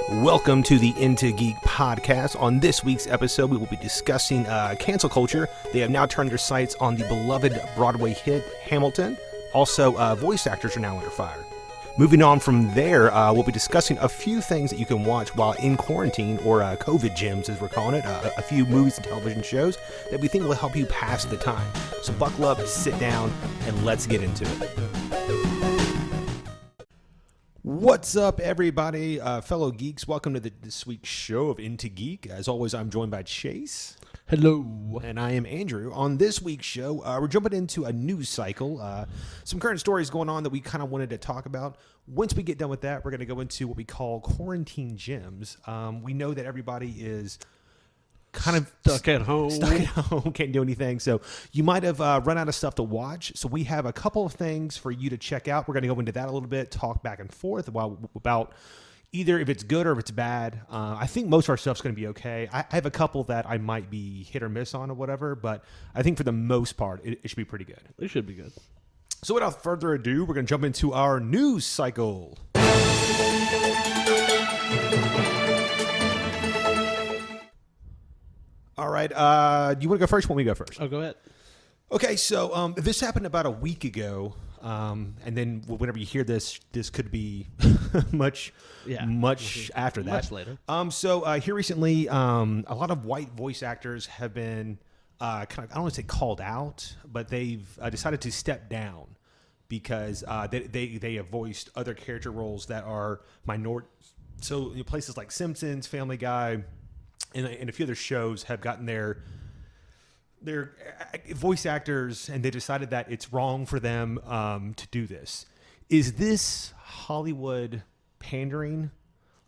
Welcome to the Into Geek podcast. On this week's episode, we will be discussing cancel culture. They have now turned their sights on the beloved Broadway hit Hamilton. Also, voice actors are now under fire. Moving on from there, we'll be discussing a few things that you can watch while in quarantine, or COVID gyms as we're calling it, a few movies and television shows that we think will help you pass the time. So buckle up, sit down, and let's get into it. What's up, everybody, fellow geeks? Welcome to this week's show of Into Geek. As always, I'm joined by Chase. Hello. And I am Andrew. On this week's show, we're jumping into a news cycle. Some current stories going on that we kind of wanted to talk about. Once we get done with that, we're going to go into what we call quarantine gyms. We know that everybody is kind of stuck at home, can't do anything. So you might have run out of stuff to watch. So we have a couple of things for you to check out. We're going to go into that a little bit, talk back and forth about either if it's good or if it's bad. I think most of our stuff's going to be okay. I have a couple that I might be hit or miss on or whatever, but I think for the most part, it should be pretty good. It should be good. So without further ado, we're going to jump into our news cycle. All right. Do you want to go first? Want me to go first? Oh, go ahead. Okay. So this happened about a week ago. And then whenever you hear this could be much after that. Much later. So here recently, a lot of white voice actors have been kind of, I don't want to say called out, but they've decided to step down because they have voiced other character roles that are minority. So places like Simpsons, Family Guy, and a few other shows have gotten their voice actors, and they decided that it's wrong for them to do this. Is this Hollywood pandering,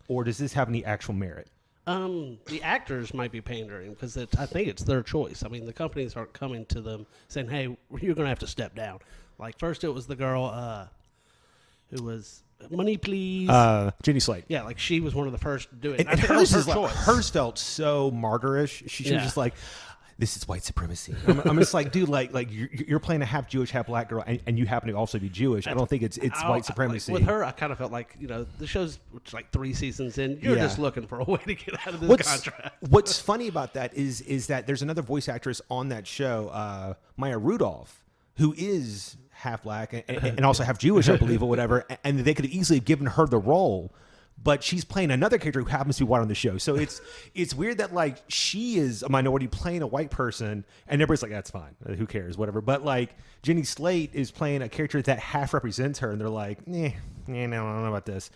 or does this have any actual merit? The actors might be pandering because I think it's their choice. I mean, the companies aren't coming to them saying, "Hey, you're going to have to step down." Like first, it was the girl who was money, please. Jenny Slate. Yeah, like she was one of the first to do it. And hers felt so martyrish. She was just like, this is white supremacy. I'm just like, dude, like you're playing a half Jewish, half black girl, and you happen to also be Jewish. I don't think it's white supremacy. Like with her, I kind of felt like, the show's like 3 seasons in. You're just looking for a way to get out of this contract. What's funny about that is that there's another voice actress on that show, Maya Rudolph, who is half black and also half Jewish, I believe, or whatever. And they could have easily given her the role. But she's playing another character who happens to be white on the show. So it's weird that like she is a minority playing a white person, and everybody's like, that's fine. Who cares? Whatever. But like Jenny Slate is playing a character that half represents her, and they're like, no, I don't know about this.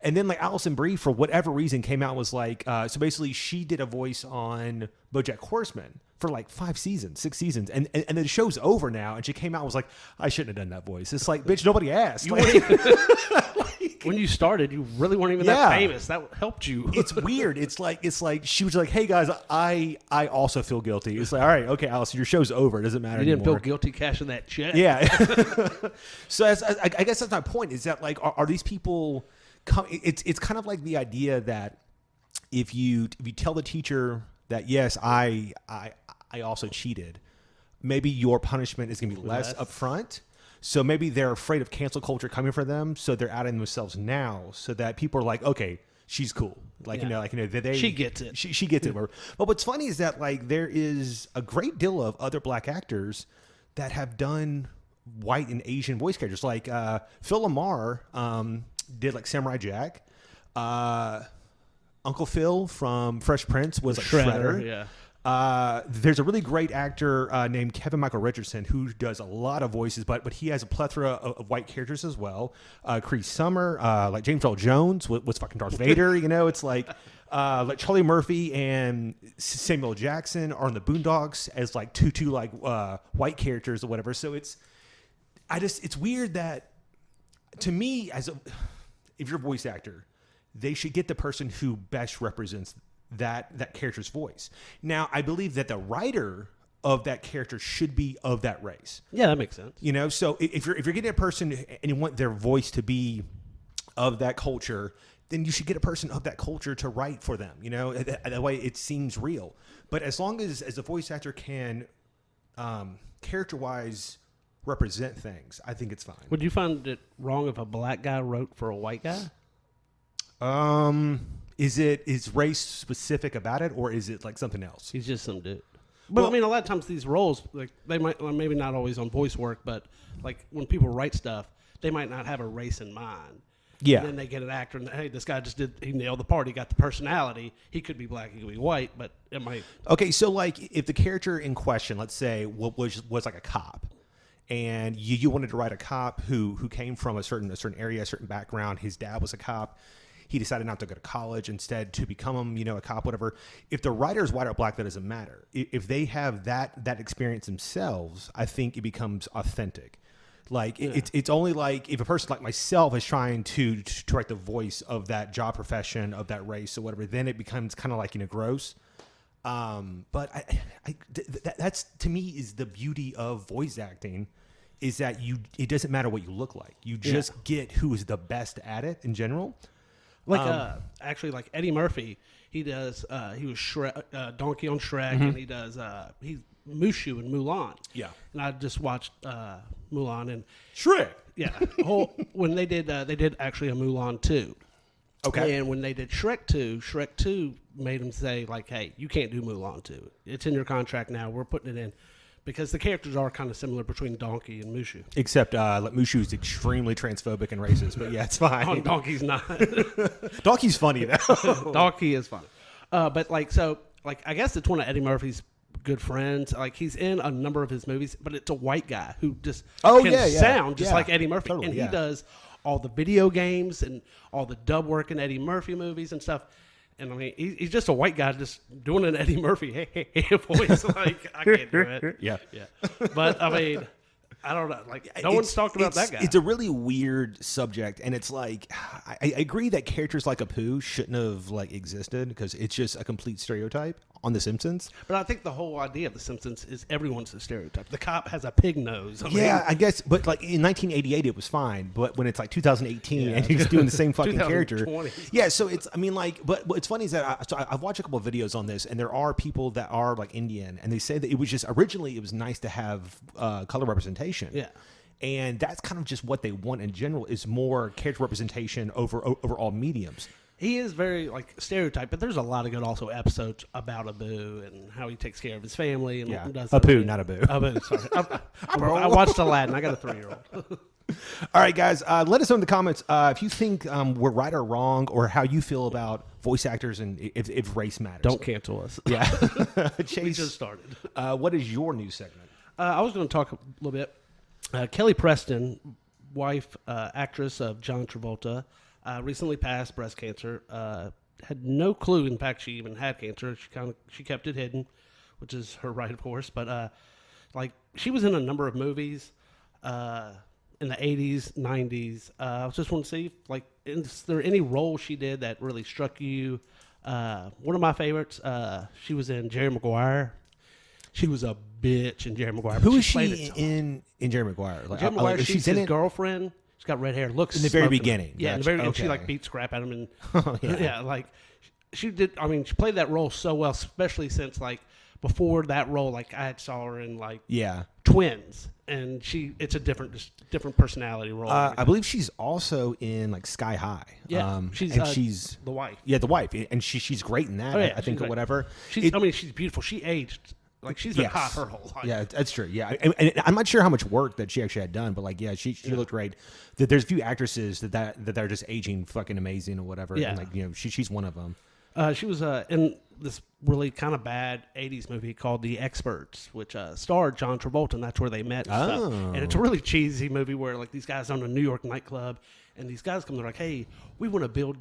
And then like Allison Brie, for whatever reason, came out and was like, so basically she did a voice on BoJack Horseman for like 6 seasons, and the show's over now, and she came out and was like, I shouldn't have done that voice. It's like, bitch, nobody asked. When you started, you really weren't even that famous. That helped you. It's weird. It's like she was like, hey guys, I also feel guilty. It's like, all right, okay, Allison, your show's over. It doesn't matter anymore. You didn't anymore. feel guilty cashing that check. Yeah. So I guess that's my point. Is that like, are these people? It's kind of like the idea that if you tell the teacher that yes, I also cheated, maybe your punishment is going to be less upfront. So maybe they're afraid of cancel culture coming for them, so they're outing themselves now, so that people are like, okay, she's cool, she gets it. She gets it. But what's funny is that like there is a great deal of other black actors that have done white and Asian voice characters, like Phil Lamar did like Samurai Jack. Uncle Phil from Fresh Prince was like Shredder. Yeah. There's a really great actor named Kevin Michael Richardson who does a lot of voices, but he has a plethora of white characters as well. Cree Summer, like James Earl Jones was fucking Darth Vader. It's like Charlie Murphy and Samuel Jackson are in the Boondocks as like two like white characters or whatever. So it's weird that, to me, if you're a voice actor, they should get the person who best represents that character's voice. Now, I believe that the writer of that character should be of that race. Yeah, that makes sense. So if you're getting a person and you want their voice to be of that culture, then you should get a person of that culture to write for them. That way it seems real. But as long as a voice actor can character-wise represent things, I think it's fine. Would you find it wrong if a black guy wrote for a white guy? Is race specific about it, or is it like something else? He's just some dude. But I mean, a lot of times these roles, like they might, well, maybe not always on voice work, but like when people write stuff, they might not have a race in mind. Yeah. And then they get an actor, and hey, this guy he nailed the part. He got the personality. He could be black, he could be white, but it might. Okay, so like if the character in question, let's say, was like a cop, and you wanted to write a cop who came from a certain area, a certain background. His dad was a cop. He decided not to go to college, instead to become a cop, whatever. If the writer is white or black, that doesn't matter. If they have that experience themselves, I think it becomes authentic. Like it's only like if a person like myself is trying to write the voice of that job profession, of that race or whatever, then it becomes kind of like gross. But that's to me is the beauty of voice acting, is that it doesn't matter what you look like. You just get who is the best at it in general. Like actually, like Eddie Murphy, he does. He was Donkey on Shrek, and he does. He's Mushu in Mulan. Yeah, and I just watched Mulan and Shrek. Yeah, when they did actually a Mulan 2. Okay, and when they did Shrek 2 made him say like, "Hey, you can't do Mulan 2. It's in your contract now. We're putting it in." Because the characters are kind of similar between Donkey and Mushu. Except Mushu is extremely transphobic and racist, but yeah, it's fine. Oh, Donkey's not. Donkey's funny, though. Donkey is funny. But, I guess it's one of Eddie Murphy's good friends. Like, he's in a number of his movies, but it's a white guy who just sound just like Eddie Murphy. Totally, and he does all the video games and all the dub work in Eddie Murphy movies and stuff. And I mean, he's just a white guy just doing an Eddie Murphy hey voice. Like, I can't do it. Yeah. But I mean, I don't know. Like, no one's talked about that guy. It's a really weird subject, and it's like I agree that characters like Apu shouldn't have existed because it's just a complete stereotype on The Simpsons. But I think the whole idea of The Simpsons is everyone's a stereotype. The cop has a pig nose. I guess. But like in 1988, it was fine. But when it's like 2018 and he's doing the same fucking character, so it's. I mean, but what's funny is that I've watched a couple of videos on this, and there are people that are like Indian, and they say that it was just originally it was nice to have color representation. Yeah. And that's kind of just what they want in general, is more character representation over all mediums. He is very stereotyped, but there's a lot of good also episodes about Abu and how he takes care of his family and does Apu, not Abu. Abu, sorry. I watched Aladdin. I got a 3-year-old. All right, guys, let us know in the comments if you think we're right or wrong, or how you feel about voice actors and if race matters. Don't cancel us. Yeah. Chase, we just started. What is your news segment? I was going to talk a little bit. Kelly Preston, wife, actress of John Travolta, recently passed breast cancer. Had no clue, in fact, she even had cancer. She kept it hidden, which is her right, of course. But she was in a number of movies in the 80s, 90s. I just want to see, is there any role she did that really struck you? One of my favorites, she was in Jerry Maguire. She was a bitch in Jerry Maguire. Who is she in Jerry Maguire? Jerry Maguire, she's his girlfriend. She's got red hair. Looks in the very beginning. Yeah, in the very beginning. She beats crap out of him. And she did. I mean, she played that role so well, especially since before that role, I saw her in Twins, and it's a different personality role. I believe she's also in Sky High. Yeah, she's the wife. Yeah, the wife, and she's great in that. I think, or whatever. She's beautiful. She aged. She's been hot her whole life. Yeah, that's true. Yeah, and I'm not sure how much work that she actually had done, but she looked great. There's a few actresses that are just aging fucking amazing or whatever. Yeah. And she's one of them. She was in this really kind of bad 80s movie called The Experts, which starred John Travolta, and that's where they met. And it's a really cheesy movie where these guys own a New York nightclub, and these guys come, they're like, hey, we want to build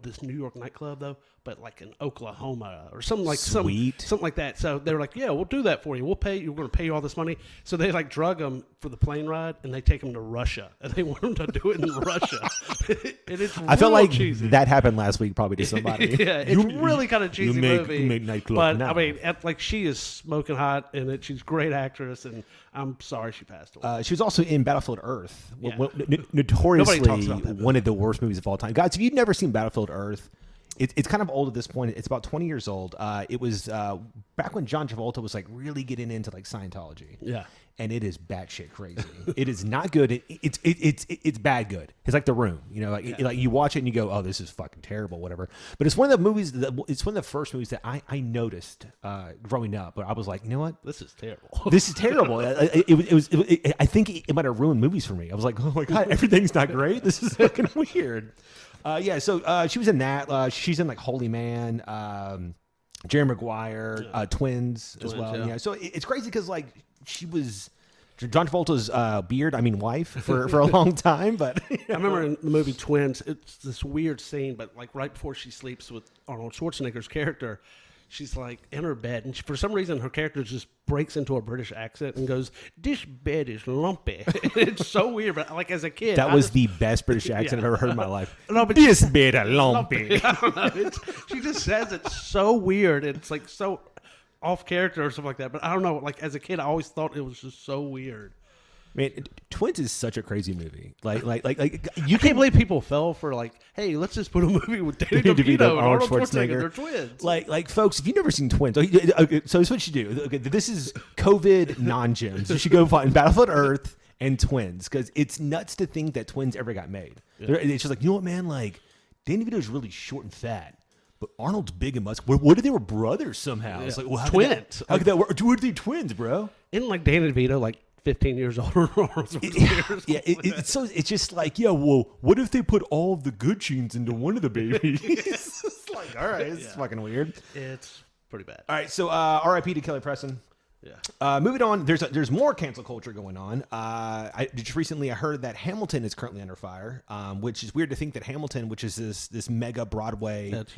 this New York nightclub though, but in Oklahoma or something something like that. So they were like, yeah, we'll do that for you. We'll pay you. We're going to pay you all this money. So they drug them for the plane ride, and they take them to Russia, and they want them to do it in Russia. And it's I felt like cheesy. That happened last week probably to somebody. Yeah, it's really kind of cheesy movie. You make nightclub but now. I mean, she is smoking hot in it. She's a great actress, and I'm sorry she passed away. She was also in Battlefield Earth, Yeah. notoriously Nobody talks about that movie. one of the worst movies of all time. Guys, if you've never seen Battlefield Earth, it's kind of old at this point. It's about 20 years old. It was back when John Travolta was like really getting into like Scientology. Yeah. And it is batshit crazy. It is not good. It's bad good. It's like The Room. You know, like you watch it and you go, oh, this is fucking terrible, whatever. But it's one of the movies it's one of the first movies that I noticed growing up. But I was like, you know what? This is terrible. This is terrible. I think it might have ruined movies for me. I was like, oh my god, everything's not great. This is fucking weird. So she was in that. She's in like Holy Man, Jerry Maguire, Twins as well. Yeah. So it's crazy because like she was John Travolta's wife for a long time. But I remember in the movie Twins, it's this weird scene, but like right before she sleeps with Arnold Schwarzenegger's character, she's like in her bed, and for some reason her character just breaks into a British accent and goes, "This bed is lumpy." It's so weird, but like as a kid, that was the best British accent I've ever heard in my life. No, but this bed is lumpy. I don't know. She just says it's so weird. It's like so off character or something like that. But I don't know. Like as a kid, I always thought it was just so weird. Man, Twins is such a crazy movie. Like you can't believe people fell for like, hey, let's just put a movie with Danny DeVito and Arnold Schwarzenegger. They're twins. Like folks, if you've never seen Twins, okay, so this is what you do. Okay, this is COVID non-gems. You should go find Battlefield Earth and Twins because it's nuts to think that Twins ever got made. Yeah. It's just like, you know what, man? Like Danny DeVito is really short and fat. But Arnold's big and muscular. What if they were brothers somehow? Yeah. It's like, well, how twins. How could that work? What are they twins, bro? Isn't like Danny DeVito like 15 years older? It's just like, yeah, well, what if they put all of the good genes into one of the babies? It's like, all right, it's fucking weird. It's pretty bad. All right, so R.I.P. to Kelly Preston. Yeah. Moving on, there's more cancel culture going on. Just recently I heard that Hamilton is currently under fire, which is weird to think that Hamilton, which is this mega Broadway, that's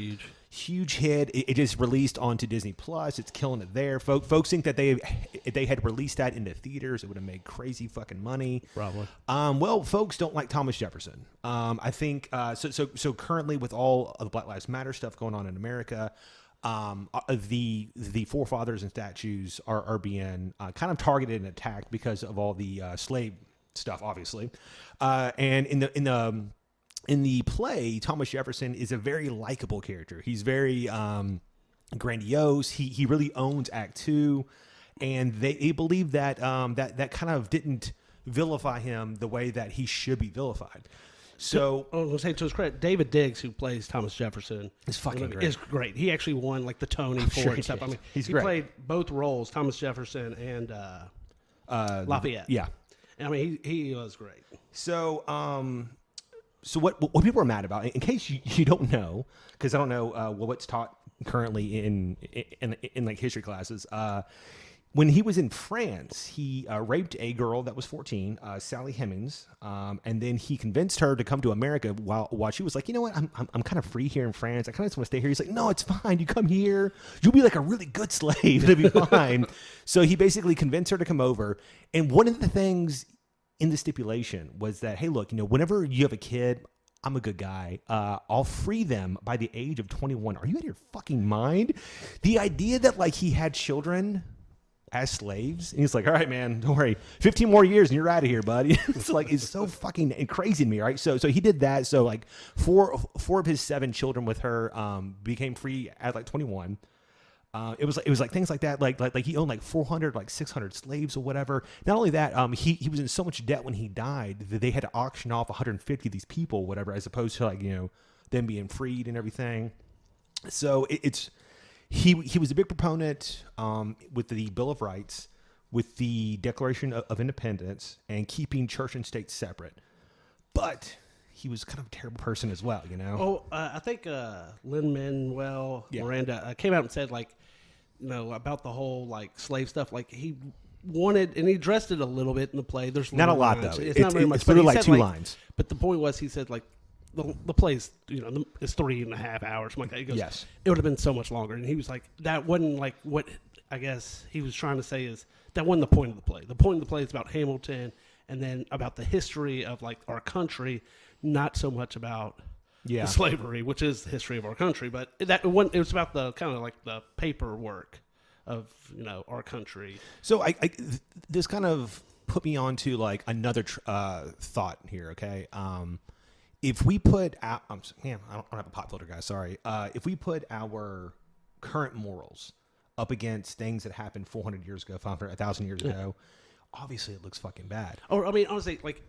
huge hit. It just released onto Disney Plus. It's killing it there. Folks think that if they had released that into theaters, it would have made crazy fucking money. Probably. Well, folks don't like Thomas Jefferson. I think so. Currently, with all of the Black Lives Matter stuff going on in America. The forefathers and statues are being kind of targeted and attacked because of all the slave stuff, obviously. And in the play, Thomas Jefferson is a very likable character. He's very grandiose. He really owns Act Two, and they believe that that kind of didn't vilify him the way that he should be vilified. So I was gonna say, to his credit, David Diggs, who plays Thomas Jefferson, is fucking great. Is great. He actually won like the Tony for and stuff. I mean, he played both roles, Thomas Jefferson and Lafayette. Yeah, and I mean, he was great. So so what people are mad about, in case you don't know, because I don't know what's taught currently in like history classes. When he was in France, he raped a girl that was 14, Sally Hemings, and then he convinced her to come to America while she was like, you know what, I'm kind of free here in France. I kind of just want to stay here. He's like, no, it's fine. You come here. You'll be like a really good slave. It'll be fine. So he basically convinced her to come over. And one of the things in the stipulation was that, hey, look, whenever you have a kid, I'm a good guy. I'll free them by the age of 21. Are you out of your fucking mind? The idea that like he had children as slaves, and he's like, all right, man, don't worry, 15 more years and you're out of here, buddy. It's so fucking crazy to me, right? So he did that. So like four of his 7 children with her became free at like 21. It was like things like that, like he owned like 400, like 600 slaves or whatever. Not only that, he was in so much debt when he died that they had to auction off 150 of these people, whatever, as opposed to like them being freed and everything. So He was a big proponent with the Bill of Rights, with the Declaration of Independence, and keeping church and state separate. But he was kind of a terrible person as well, I think Lin-Manuel Miranda came out and said, like, about the whole like slave stuff. Like he wanted, and he addressed it a little bit in the play. There's not a lot lines. though. It's not very much. It's literally like 2 lines. But the point was, he said like. The play's, is 3.5 hours. Something like that. He goes, yes. It would have been so much longer. And he was like, that wasn't like what I guess he was trying to say is that wasn't the point of the play. The point of the play is about Hamilton and then about the history of like our country, not so much about the slavery, which is the history of our country. But it was about the kind of like the paperwork of our country. So this kind of put me on to like another thought here. Okay. if we put out, man, I don't have a pop filter, guys. Sorry. If we put our current morals up against things that happened 400 years ago, 500, 1,000 years ago, obviously it looks fucking bad. Or I mean, honestly, like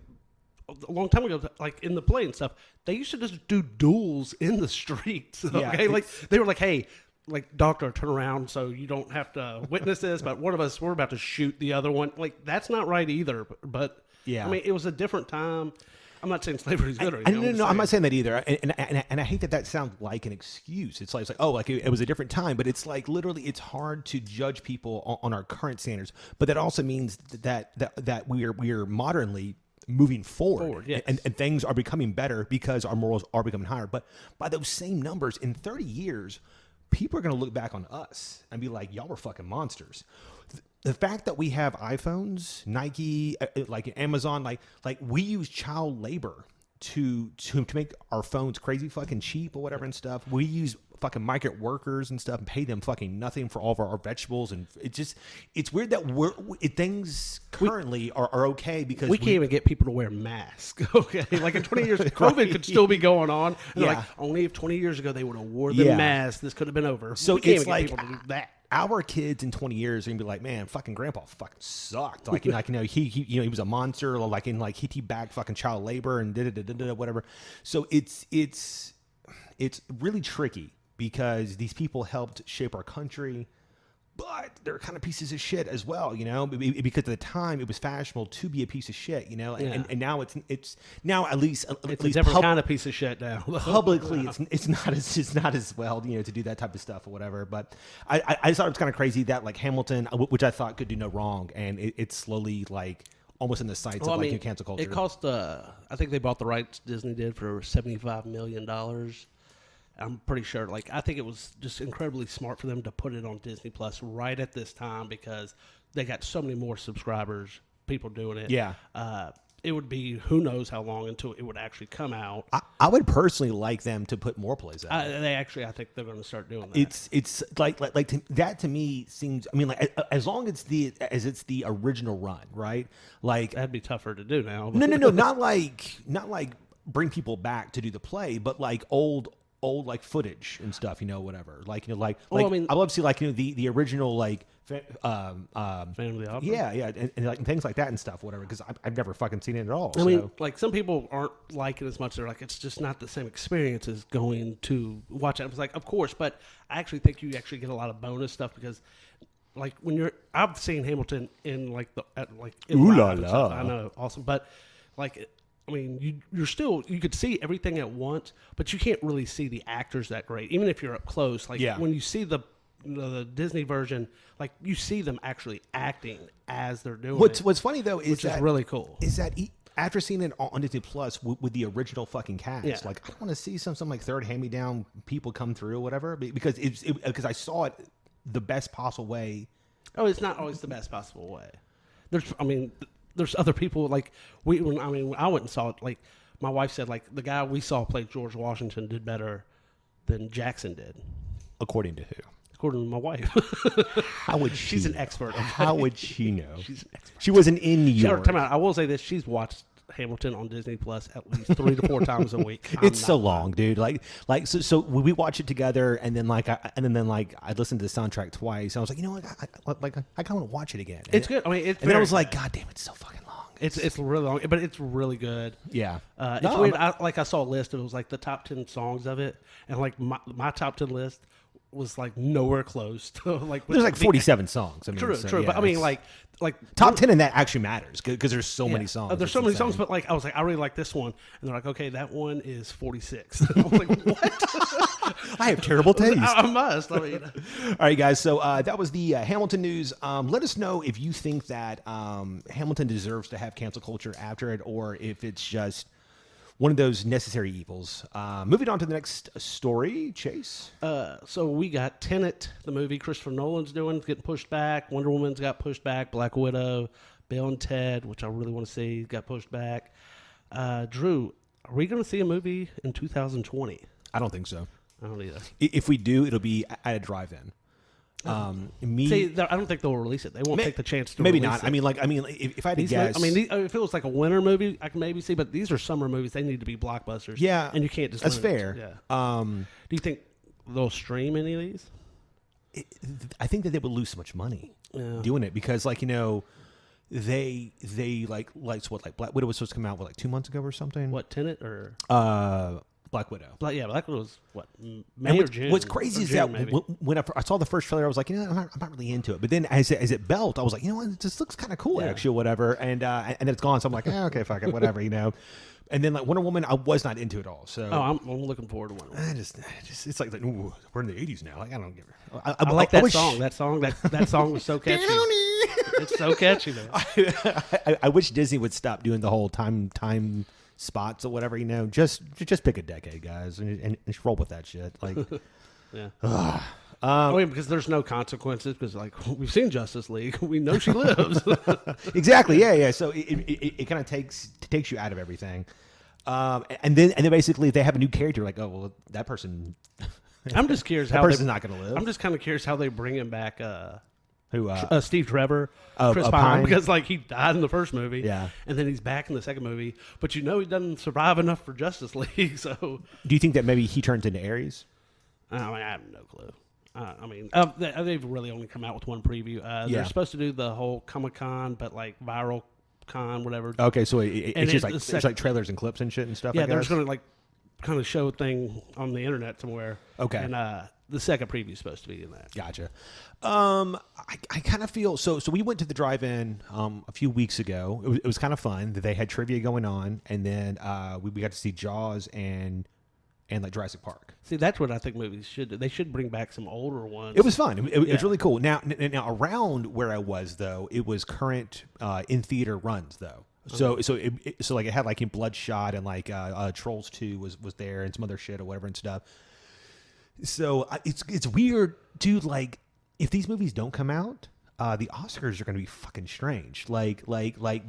a long time ago, like in the play and stuff, they used to just do duels in the streets. Okay, Yeah, like they were like, hey. Like, doctor, turn around so you don't have to witness this, but one of us, we're about to shoot the other one. Like, that's not right either. But, Yeah. I mean, it was a different time. I'm not saying slavery is good or anything. No, I'm not saying that either. And I hate that sounds like an excuse. It's like oh, like it was a different time, but it's like literally it's hard to judge people on our current standards. But that also means that we are modernly moving forward, yes. and things are becoming better because our morals are becoming higher. But by those same numbers, in 30 years, people are going to look back on us and be like, y'all were fucking monsters. The fact that we have iPhones, Nike, like Amazon, like we use child labor to make our phones crazy fucking cheap or whatever and stuff. We use fucking migrant workers and stuff and pay them fucking nothing for all of our vegetables. And it's weird that things currently are okay because we can't even get people to wear masks. Okay. Like in 20 years, COVID could still be going on. And they're like, only if 20 years ago they would have wore the mask, this could have been over. So we can't it's even like, get people to do that. Our kids in 20 years are gonna be like, man, fucking grandpa fucking sucked. Like, he was a monster. Like he teabagged fucking child labor and whatever. So it's really tricky because these people helped shape our country, but they're kind of pieces of shit as well, because at the time it was fashionable to be a piece of shit, and now it's now at least a different kind of piece of shit now. Publicly, it's not as well, to do that type of stuff or whatever. But I just thought it was kind of crazy that like Hamilton, which I thought could do no wrong, and it's slowly like almost in the sights of cancel culture. It cost, I think they bought the rights, Disney did, for $75 million. I'm pretty sure. Like, I think it was just incredibly smart for them to put it on Disney Plus right at this time because they got so many more subscribers, people doing it. Yeah. It would be who knows how long until it would actually come out. I would personally like them to put more plays out. I think they're going to start doing that. It's like that to me seems. I mean, like as long as it's the original run, right? Like that'd be tougher to do now. No, not like bring people back to do the play, but like old like footage and stuff, whatever. I mean, I love to see like the original like Family Opera. Yeah, and like things like that and stuff, whatever. Because I've never fucking seen it at all. I mean, like some people aren't like it as much. They're like, it's just not the same experience as going to watch it. I was like, of course, but I actually think you actually get a lot of bonus stuff because. Like when I've seen Hamilton in like in Ooh live la and stuff. la. I know, awesome, but like. I mean, you could see everything at once, but you can't really see the actors that great, even if you're up close. Like when you see the Disney version, like you see them actually acting as they're doing it. What's funny though is is really cool. Is that after seeing it on Disney Plus with the original fucking cast, like I want to see some like third hand-me-down people come through or whatever, because because I saw it the best possible way. Oh, it's not always the best possible way. There's other people like when I went and saw it. Like my wife said, like the guy we saw play George Washington did better than Jackson did. According to who? According to my wife. How would she? She's an expert. Okay? How would she know? She's an expert. She wasn't in New York. Time out. I will say this: she's watched Hamilton on Disney Plus at least 3 to 4 times a week. It's so long, dude. So we watch it together, and then I listened to the soundtrack twice. And I was like, I kind of want to watch it again. It's good. I mean, and then I was like, God damn, it's so fucking long. It's really long, but it's really good. Yeah. It's weird. I saw a list. It was like the top 10 songs of it, and like my top 10 list was like nowhere close to like. There's like 47 songs. I mean, true. Yeah, but I mean, like top 10 in that actually matters because there's so many songs. There's so many songs, but like I was like, I really like this one, and they're like, okay, that one is 46. I was like, what? I have terrible taste. I must. I mean, all right, guys. So that was the Hamilton news. Let us know if you think that Hamilton deserves to have cancel culture after it, or if it's just one of those necessary evils. Moving on to the next story, Chase. So we got Tenet, the movie Christopher Nolan's doing, getting pushed back. Wonder Woman's got pushed back. Black Widow, Bill and Ted, which I really want to see, got pushed back. Drew, are we going to see a movie in 2020? I don't think so. I don't either. If we do, it'll be at a drive-in. See, I don't think they'll release it. They won't take the chance to maybe release not. it. I mean, if I had to guess, if it was like a winter movie, I can maybe see. But these are summer movies; they need to be blockbusters. Yeah, and you can't just. That's limit fair. It. Yeah. Do you think they'll stream any of these? I think that they would lose so much money doing it because, like, they like Black Widow was supposed to come out 2 months ago or something. What, Tenet or Black Widow? Black Widow was what, May or June? What's crazy is that when I saw the first trailer, I was like, I'm not really into it. But then as it built, I was like, what, this looks kind of cool actually, whatever. And then it's gone, so I'm like, okay, fuck it, whatever, And then like Wonder Woman, I was not into it all. So I'm looking forward to Wonder Woman. I just it's like ooh, we're in the '80s now. Like I don't give her. I like that song. That song was so catchy. It's so catchy, man. I wish Disney would stop doing the whole time spots or whatever. Just pick a decade, guys, and just roll with that shit. Like, yeah. Because there's no consequences. Because like we've seen Justice League, we know she lives. Exactly. Yeah. So it kind of takes you out of everything. And then basically if they have a new character, like, oh well, that person. I'm just curious how that person's not going to live. I'm just kind of curious how they bring him back. Who? Steve Trevor, Chris Pine, because like he died in the first movie, and then he's back in the second movie. But he doesn't survive enough for Justice League. So, do you think that maybe he turns into Ares? I have no clue. They've really only come out with one preview. They're supposed to do the whole Comic-Con, but like viral con, whatever. Okay, so it's just like it's like trailers and clips and shit and stuff. Yeah, they're just gonna like kind of show a thing on the internet somewhere. Okay, and the second preview is supposed to be in that. Gotcha. I kind of feel so we went to the drive-in a few weeks ago. It was kind of fun. They had trivia going on, and then we got to see Jaws and like Jurassic Park. See, that's what I think movies should do. They should bring back some older ones. It was fun. It was really cool. Now around where I was though, it was current in theater runs though. So like it had like in Bloodshot and like Trolls 2 was there and some other shit or whatever and stuff. So it's weird, dude. Like if these movies don't come out, the Oscars are going to be fucking strange. Like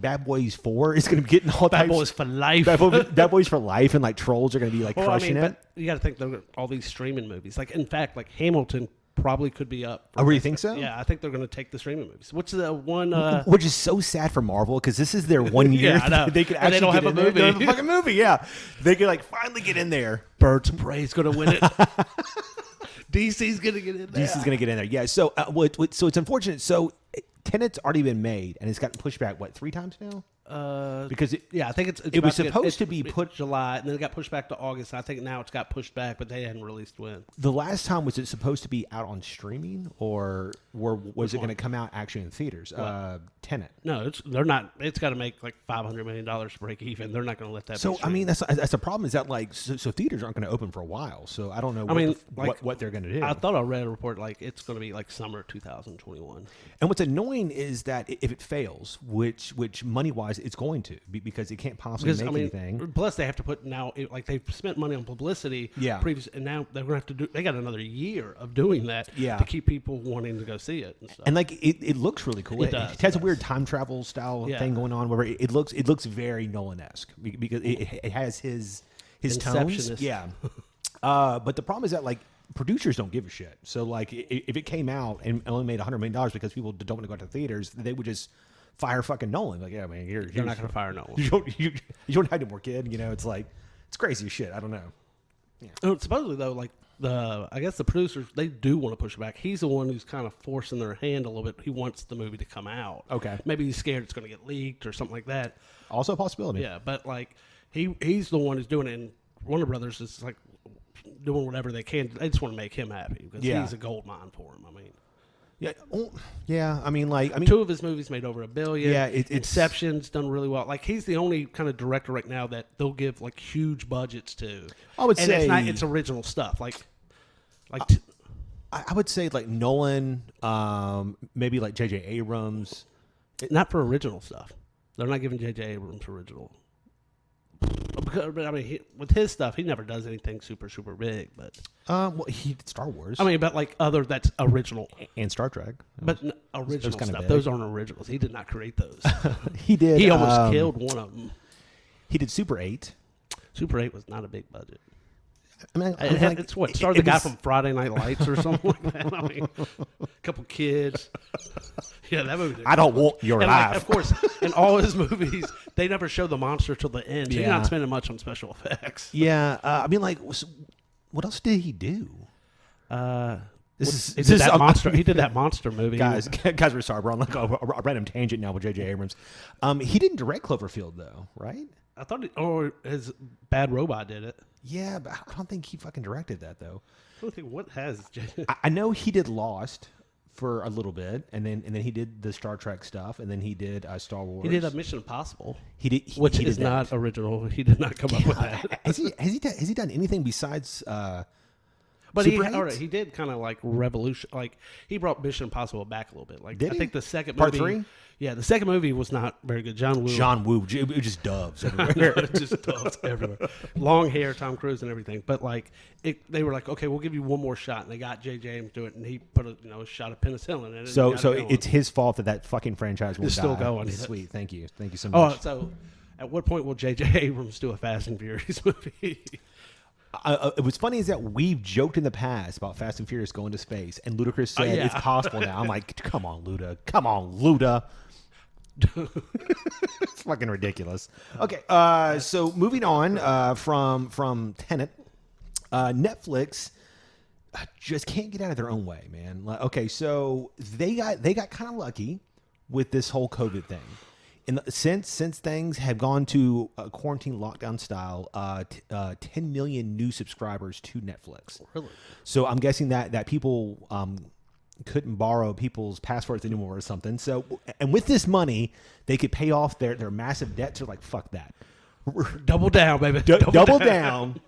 Bad Boys 4 is going to be getting all Bad Boys for life. Bad Boys for life, and like Trolls are going to be like crushing it. But you got to think all these streaming movies. Like in fact, like Hamilton probably could be up. Oh, really think so? Yeah, I think they're going to take the streaming movies. What's the one? Which is so sad for Marvel because this is their 1 year. They could actually they don't have a movie. They don't have a fucking movie. Yeah, they could like finally get in there. Birds of Prey is going to win it. DC's going to get in there. DC's going to get in there. Yeah. So so it's unfortunate. So Tenet's already been made and it's gotten pushed back 3 times now. Because I think it was supposed to be put July, and then it got pushed back to August. I think now it's got pushed back, but they hadn't released when. The last time was it supposed to be out on streaming, or was it going to come out actually in theaters? Tenet. No, they're not. It's got to make like $500 million to break even. They're not going to let that. So I mean, that's the problem. Is that like so theaters aren't going to open for a while. So I don't know. What they're going to do. I thought I read a report like it's going to be like summer 2021. And what's annoying is that if it fails, which money wise it's going to because it can't possibly make anything. Plus, they have to put now like they've spent money on publicity. Yeah. And now they're going to have to do. They got another year of doing that. Yeah. To keep people wanting to go see it and stuff. And like it looks really cool. It has a weird time travel style thing going on where it looks very Nolan-esque because it has his tones. Yeah. But the problem is that like producers don't give a shit. So like if it came out and only made $100 million because people don't want to go to theaters, they would just fire fucking Nolan. Like, yeah, man, you're not going to fire Nolan. You don't have any more kid. It's like it's crazy as shit. I don't know. Yeah. Supposedly though, like I guess the producers, they do want to push it back. He's the one who's kind of forcing their hand a little bit. He wants the movie to come out. Okay. Maybe he's scared it's going to get leaked or something like that. Also a possibility. Yeah, but like he's the one who's doing it, and Warner Brothers is like doing whatever they can. They just want to make him happy because he's a gold mine for him. I mean. Yeah, yeah. I mean, 2 of his movies made over $1 billion. Yeah, Inception's done really well. Like he's the only kind of director right now that they'll give like huge budgets to. I would say it's original stuff. I would say like Nolan, maybe like J.J. Abrams. Not for original stuff. They're not giving J.J. Abrams original. Because, I mean, with his stuff, he never does anything super, super big. But he did Star Wars. I mean, but like that's original and Star Trek. But original stuff. Those aren't originals. He did not create those. He did. He almost killed one of them. He did Super 8. Super 8 was not a big budget. I mean, It's what started the guy from Friday Night Lights or something like that. I mean, a couple kids. Yeah, that movie. I don't want your and life. of course, in all his movies, they never show the monster till the end. So you're not spending much on special effects. Yeah, I mean, like, what else did he do? He did that monster movie. Guys, we're sorry. We're on like a random tangent now with J.J. Abrams. He didn't direct Cloverfield though, right? I thought, his Bad Robot did it. Yeah, but I don't think he fucking directed that though. I don't think what has. I know he did Lost for a little bit, and then he did the Star Trek stuff, and then he did Star Wars. He did a Mission Impossible. Which is not original. He did not come up with that. Has he done anything besides? But Super he did kind of like revolution. Like he brought Mission Impossible back a little bit. Like Did I he? think the second Part movie, 3? Yeah, the second movie was not very good. John Woo, it was just doves everywhere. just doves everywhere. Long hair, Tom Cruise, and everything. But like they were like, okay, we'll give you one more shot, and they got J.J. Abrams to do it, and he put a shot of penicillin in it. So it's his fault that fucking franchise will still going. Sweet, thank you so Oh, much. so at what point will J.J. Abrams do a Fast and Furious movie? What's funny is that we've joked in the past about Fast and Furious going to space, and Ludacris said it's possible now. I'm like, come on, Luda. It's fucking ridiculous. Okay, so moving on from Tenet, Netflix just can't get out of their own way, man. Like, okay, so they got kind of lucky with this whole COVID thing. Since things have gone to quarantine lockdown style, 10 million new subscribers to Netflix. Really? So I'm guessing that people couldn't borrow people's passwords anymore or something. So, and with this money, they could pay off their massive debts. They're like, fuck that. Double down, baby. Double down.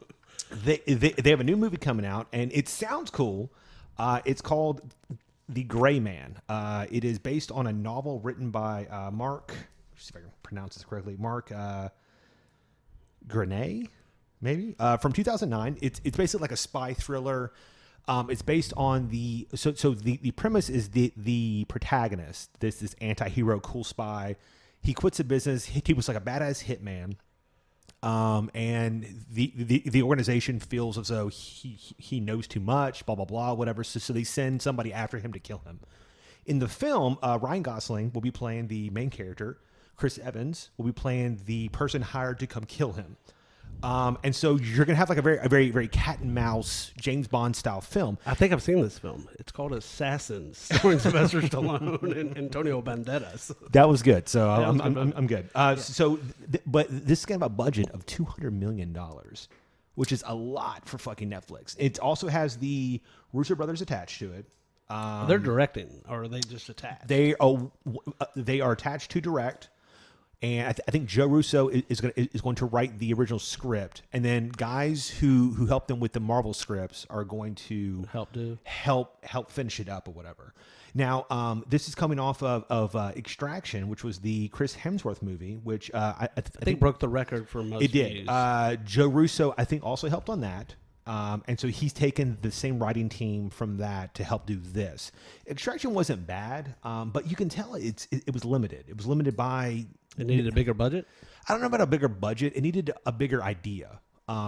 They have a new movie coming out, and it sounds cool. It's called The Gray Man. It is based on a novel written by Mark. See if I can pronounce this correctly. Mark Grenay, maybe from 2009. It's basically like a spy thriller. It's based on the premise is the protagonist, this anti-hero, cool spy. He quits a business. He was like a badass hitman, and the organization feels as though he knows too much. Blah blah blah, whatever. So they send somebody after him to kill him. In the film, Ryan Gosling will be playing the main character. Chris Evans will be playing the person hired to come kill him. And so you're going to have like a very, very cat and mouse James Bond style film. I think I've seen this film. It's called Assassins, starring Sylvester Stallone and Antonio Banderas. That was good. So Yeah, I'm good. But this is going to have a budget of $200 million, which is a lot for fucking Netflix. It also has the Russo brothers attached to it. They're directing, or are they just attached? They are attached to direct. And I think Joe Russo is going to write the original script, and then guys who helped them with the Marvel scripts are going to help finish it up or whatever. Now, this is coming off of Extraction, which was the Chris Hemsworth movie, which I think broke the record for most. It did. Joe Russo, I think, also helped on that. And so he's taken the same writing team from that to help do this. Extraction wasn't bad, but you can tell it was limited. It was limited by... It needed a bigger budget? I don't know about a bigger budget. It needed a bigger idea.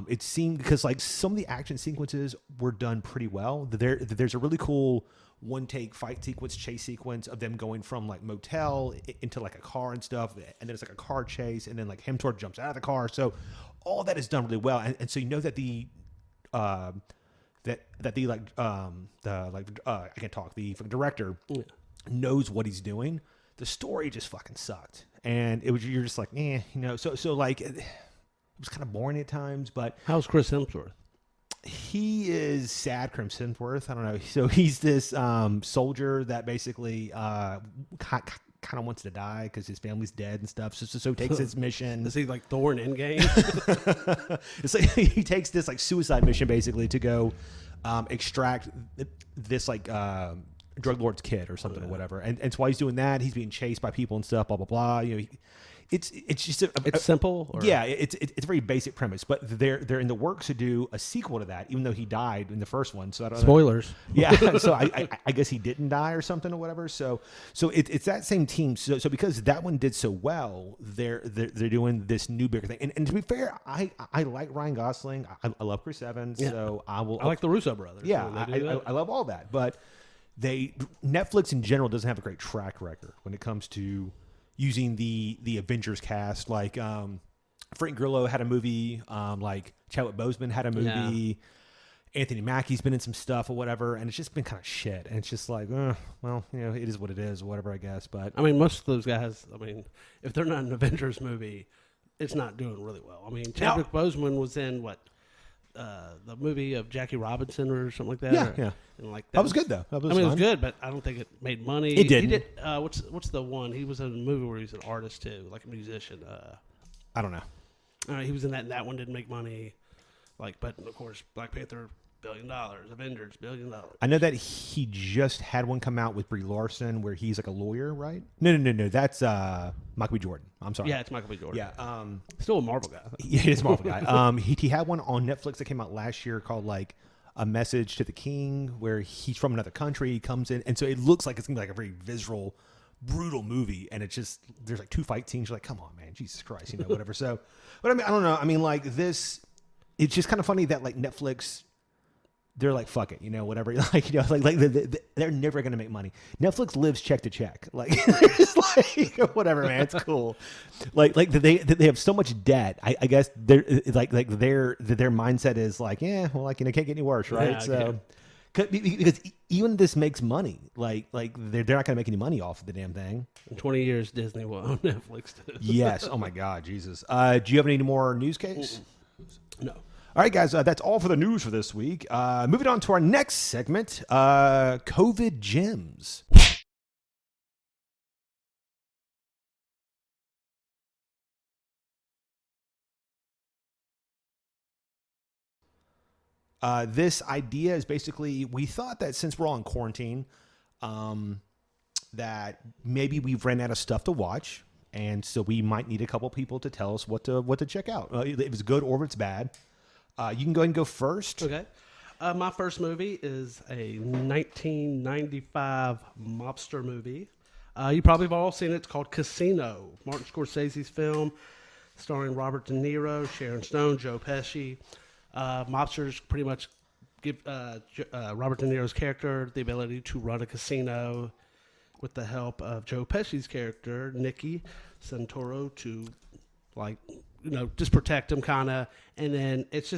It seemed because like some of the action sequences were done pretty well. There's a really cool one-take fight sequence, chase sequence of them going from like motel into like a car and stuff. And then it's like a car chase. And then like Hemsworth jumps out of the car. So all that is done really well. And so you know that the director knows what he's doing. The story just fucking sucked, and you're just like, So like, it was kind of boring at times. But how's Chris Hemsworth? He is sad Chris Hemsworth. I don't know. So he's this soldier that basically kind of wants to die because his family's dead and stuff. So he takes this mission. Is he like Thor in Endgame? It's like he takes this like suicide mission basically to go extract this like drug lord's kid or something or whatever. And so while he's doing that, he's being chased by people and stuff. Blah blah blah. It's just It's simple. Or? yeah, it's a very basic premise, but they're in the works to do a sequel to that, even though he died in the first one. So I don't know. Spoilers. Yeah, so I guess he didn't die or something or whatever. So it's that same team. So because that one did so well, they're doing this new bigger thing. And to be fair, I like Ryan Gosling. I love Chris Evans. Yeah. So I like the Russo brothers. Yeah, I I love all that, but Netflix in general doesn't have a great track record when it comes to using the Avengers cast. Like Frank Grillo had a movie, like Chadwick Boseman had a movie, Anthony Mackie's been in some stuff or whatever, and it's just been kind of shit. And it's just like, well, it is what it is, or whatever, I guess. But I mean, most of those guys, if they're not in an Avengers movie, it's not doing really well. I mean, Chadwick Boseman was in the movie of Jackie Robinson or something like that. Yeah. And like that was good though. That was it was fun. good, but I don't think it made money. It didn't. He did. What's the one? He was in a movie where he was an artist too, like a musician. I don't know. He was in that, and that one didn't make money. But of course, Black Panther, $1 billion. Avengers, $1 billion. I know that he just had one come out with Brie Larson where he's like a lawyer, right? No. That's Michael B. Jordan. I'm sorry. Yeah, it's Michael B. Jordan. Yeah. Still a Marvel guy. Yeah, he's a Marvel guy. He had one on Netflix that came out last year called like A Message to the King, where he's from another country. He comes in, and so it looks like it's gonna be like a very visceral, brutal movie. And it's just there's like 2 fight scenes. You're like, come on, man, Jesus Christ, whatever. So, but I mean, I don't know. I mean, like this, it's just kind of funny that like Netflix. They're like, fuck it, whatever. They're never gonna make money. Netflix lives check to check. Like, they're just like, whatever, man, it's cool. Like they have so much debt. I guess they're like their mindset is like, yeah, well, like can't get any worse, right? Yeah, so, because even this makes money. Like they're not gonna make any money off of the damn thing. In 20 years, Disney will own Netflix too. Yes. Oh my God, Jesus. Do you have any more news case? No. All right, guys, that's all for the news for this week. Moving on to our next segment, COVID gems. This idea is basically, we thought that since we're all in quarantine, that maybe we've ran out of stuff to watch, and so we might need a couple people to tell us what to check out. If it's good or if it's bad. You can go ahead and go first. Okay. My first movie is a 1995 mobster movie. You probably have all seen it. It's called Casino. Martin Scorsese's film, starring Robert De Niro, Sharon Stone, Joe Pesci. Mobsters pretty much give Robert De Niro's character the ability to run a casino with the help of Joe Pesci's character, Nicky Santoro, to just protect him kind of. And then it's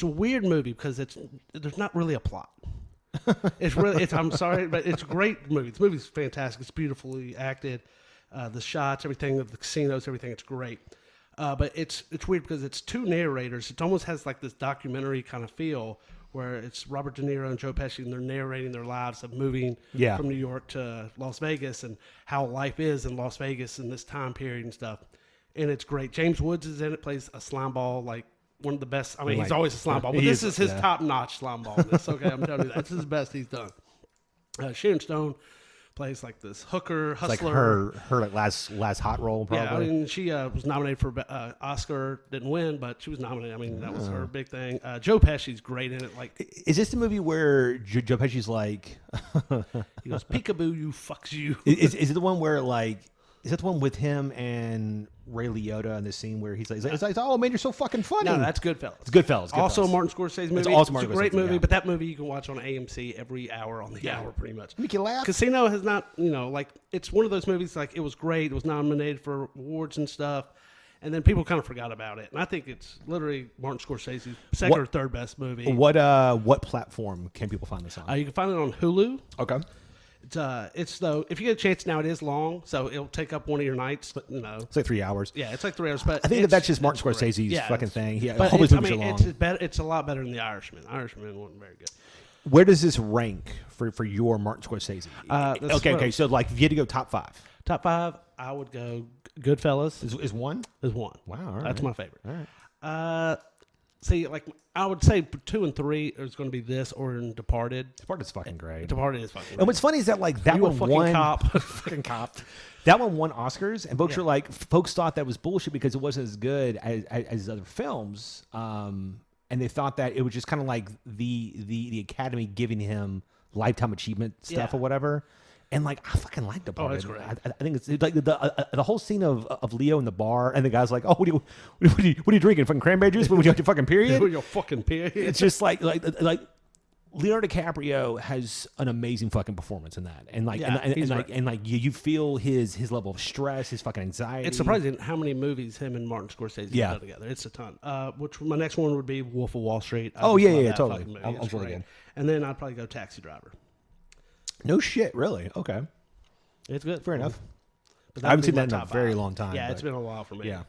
a weird movie because there's not really a plot. I'm sorry, but it's a great movie. The movie's fantastic. It's beautifully acted. The shots, everything, the casinos, everything, it's great. But it's weird because it's 2 narrators. It almost has like this documentary kind of feel where it's Robert De Niro and Joe Pesci, and they're narrating their lives of moving from New York to Las Vegas and how life is in Las Vegas in this time period and stuff. And it's great. James Woods is in it, plays a slime ball, like one of the best. I mean, he's always a slime ball, but this is his top-notch slime ball. This, okay, I'm telling you, that's his best he's done. Sharon Stone plays like this hustler. It's like her like last hot role, probably. Yeah, I mean, she was nominated for Oscar, didn't win, but she was nominated. I mean, that was her big thing. Joe Pesci's great in it. Like, is this the movie where Joe Pesci's like, he goes, "Peekaboo, you fucks you." Is it the one where like? Is that the one with him and Ray Liotta in the scene where he's like, "Oh man, you're so fucking funny"? No, that's Goodfellas. It's Goodfellas. Also, Martin Scorsese movie. It's also a Martin great Scorsese, movie, yeah. but that movie you can watch on AMC every hour on the hour, pretty much. Make you laugh. Casino has not, like it's one of those movies. Like it was great. It was nominated for awards and stuff, and then people kind of forgot about it. And I think it's literally Martin Scorsese's second or third best movie. What platform can people find this on? You can find it on Hulu. Okay. It's though if you get a chance now, it is long, so it'll take up one of your nights. It's like 3 hours. Yeah, it's like 3 hours. But I think that's just Martin Scorsese's fucking thing. All his movies are long. It's better. It's a lot better than The Irishman. Irishman wasn't very good. Where does this rank for your Martin Scorsese? Okay. So like, if you had to go top 5. Top 5, I would go Goodfellas. Is one? Is one. Wow, all That's right. my favorite. All right. See, like I would say 2 and 3 is going to be this or in Departed. Departed's fucking great. Departed is fucking great. And what's funny is that like that You a one fucking won cop. fucking cop. That one won Oscars, and folks are like, folks thought that was bullshit because it wasn't as good as other films, and they thought that it was just kind of like the Academy giving him lifetime achievement stuff or whatever. And like I fucking like Departed. it's great. I think it's like the whole scene of Leo in the bar, and the guy's like, "Oh, what are you drinking? Fucking cranberry juice? What, your fucking period? Your fucking period." It's just like Leonardo DiCaprio has an amazing fucking performance in that, and like you feel his level of stress, his fucking anxiety. It's surprising how many movies him and Martin Scorsese have done together. It's a ton. Which my next one would be Wolf of Wall Street. Totally. It's great. And then I'd probably go Taxi Driver. No shit, really? Okay, it's good. Fair enough. But I haven't seen that in a very long time. Yeah, it's been a while for me. Yeah.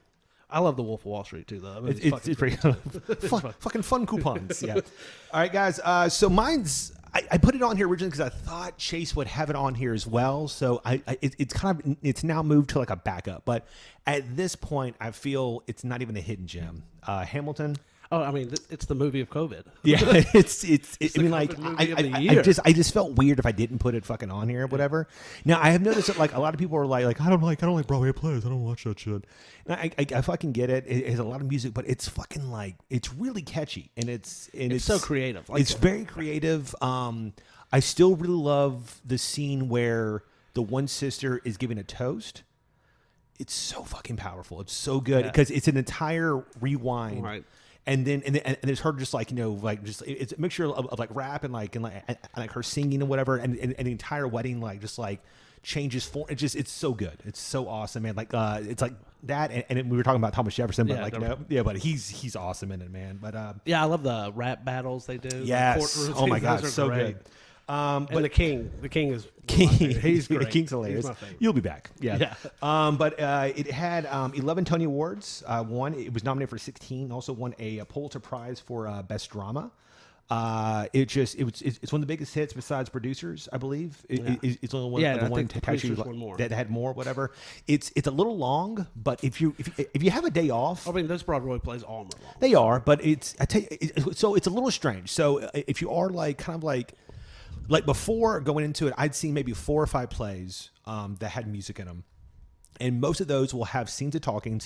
I love the Wolf of Wall Street too, though. It's pretty fucking fun coupons. Yeah. All right, guys. So mine's I put it on here originally because I thought Chase would have it on here as well. So it's now moved to like a backup. But at this point, I feel it's not even a hidden gem. Hamilton. Oh, I mean, it's the movie of COVID. Yeah, it's I mean, like, I I just felt weird if I didn't put it fucking on here or whatever. Now I have noticed that like a lot of people are like I don't like Broadway plays. I don't watch that shit. And I fucking get it. It has a lot of music, but it's fucking like it's really catchy and it's so creative. Like, it's very creative. I still really love the scene where the one sister is giving a toast. It's so fucking powerful. It's so good because it's an entire rewind. Right. And then there's her just like just it's a mixture of like rap and like her singing and whatever and the entire wedding like just like changes form. It's so good. It's so awesome, man. Like it's like that and we were talking about Thomas Jefferson, but but he's awesome in it, man. But I love the rap battles they do. Yes. Oh my god, so great. But the king is he's great. King's hilarious. You'll be back. Yeah. But it had 11 Tony Awards. It was nominated for 16. Also won a Pulitzer Prize for Best Drama. It's one of the biggest hits besides Producers, I believe. It's only one that had more. Whatever. It's a little long, but if you have a day off, I mean, those Broadway plays all night long. They are, but it's a little strange. So if you are like kind of like before going into it, I'd seen maybe 4 or 5 plays that had music in them. And most of those will have scenes of talking,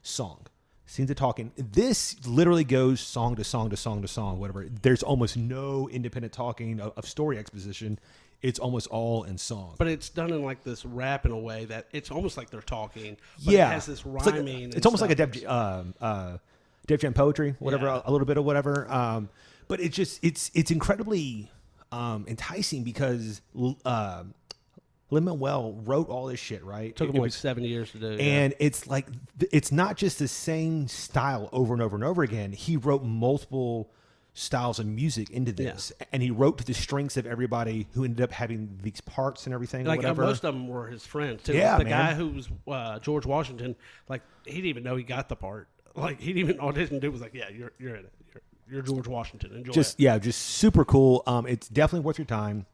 song. Scenes of talking. This literally goes song to song to song to song, whatever. There's almost no independent talking of story exposition. It's almost all in song. But it's done in like this rap in a way that it's almost like they're talking. But it has this rhyming. It's almost like a Def Jam poetry, whatever, a little bit of whatever. But it's incredibly enticing because Lin-Manuel wrote all this shit, right? Took him like 7 years to do. And it's like, it's not just the same style over and over and over again. He wrote multiple styles of music into this. And he wrote to the strengths of everybody who ended up having these parts and everything. Like whatever. Most of them were his friends, too. Yeah, the guy who was George Washington, like, he didn't even know he got the part. Like, he didn't even audition. Dude was like, yeah, you're in it. You're George Washington. Enjoy it. Yeah, just super cool. It's definitely worth your time.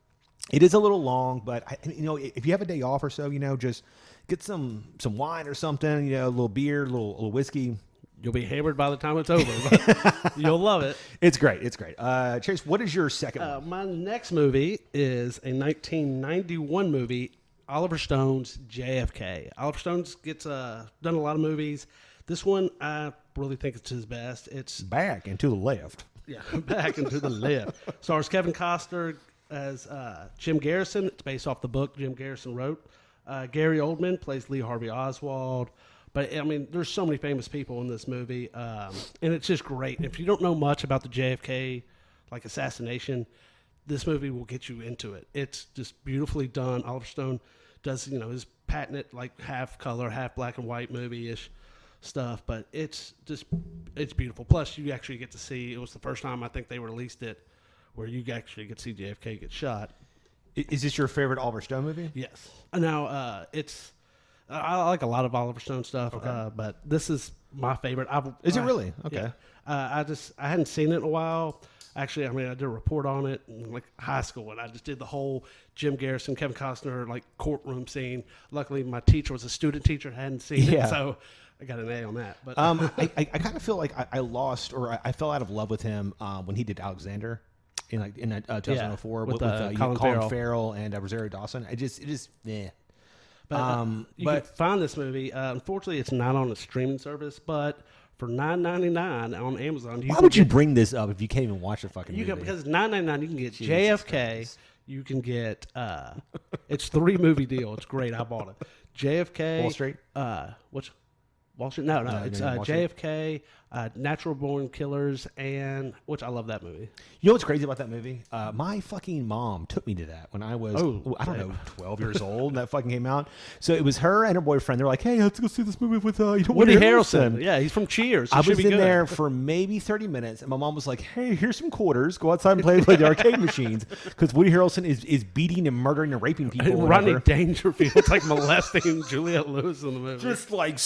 It is a little long, but if you have a day off or so, just get some wine or something. A little beer, a little whiskey. You'll be hammered by the time it's over. But you'll love it. It's great. It's great. Chase, what is your second one? My next movie is a 1991 movie, Oliver Stone's JFK. Oliver Stone's gets done a lot of movies. This one, I really think it's his best. It's Back and to the Left. Yeah, Back and to the Left. Stars Kevin Costner as Jim Garrison. It's based off the book Jim Garrison wrote. Gary Oldman plays Lee Harvey Oswald. But, I mean, there's so many famous people in this movie, and it's just great. If you don't know much about the JFK, assassination, this movie will get you into it. It's just beautifully done. Oliver Stone does, his patented, half color, half black and white movie-ish stuff, but it's beautiful. Plus, you actually get to see, it was the first time I think they released it where you actually get to see JFK get shot. Is this your favorite Oliver Stone movie? Yes. Now, I like a lot of Oliver Stone stuff, but this is my favorite. Is it really? Okay. Yeah. I hadn't seen it in a while. Actually, I did a report on it in high school, and I just did the whole Jim Garrison, Kevin Costner courtroom scene. Luckily, my teacher was a student teacher, hadn't seen it, so I got an A on that. But I kind of feel like I lost or I fell out of love with him when he did Alexander in 2004 with Colin Farrell and Rosario Dawson. It just But you can find this movie. Unfortunately, it's not on a streaming service, but for $9.99 on Amazon. Why would you bring this up if you can't even watch the fucking movie? Because $9.99 you can get JFK. Christ. You can get it's 3-movie deal. It's great. I bought it. JFK. Wall Street. Which Wall Street? No, it's JFK, Natural Born Killers, and which I love that movie. You know what's crazy about that movie? My fucking mom took me to that when I was, I don't know, 12 years old. That fucking came out. So it was her and her boyfriend. They're like, hey, let's go see this movie with Woody Harrelson. Yeah, he's from Cheers. I was in there for maybe 30 minutes, and my mom was like, hey, here's some quarters. Go outside and play the arcade machines. Because Woody Harrelson is beating and murdering and raping people. And Rodney Dangerfield's like molesting Juliette Lewis in the movie. Just like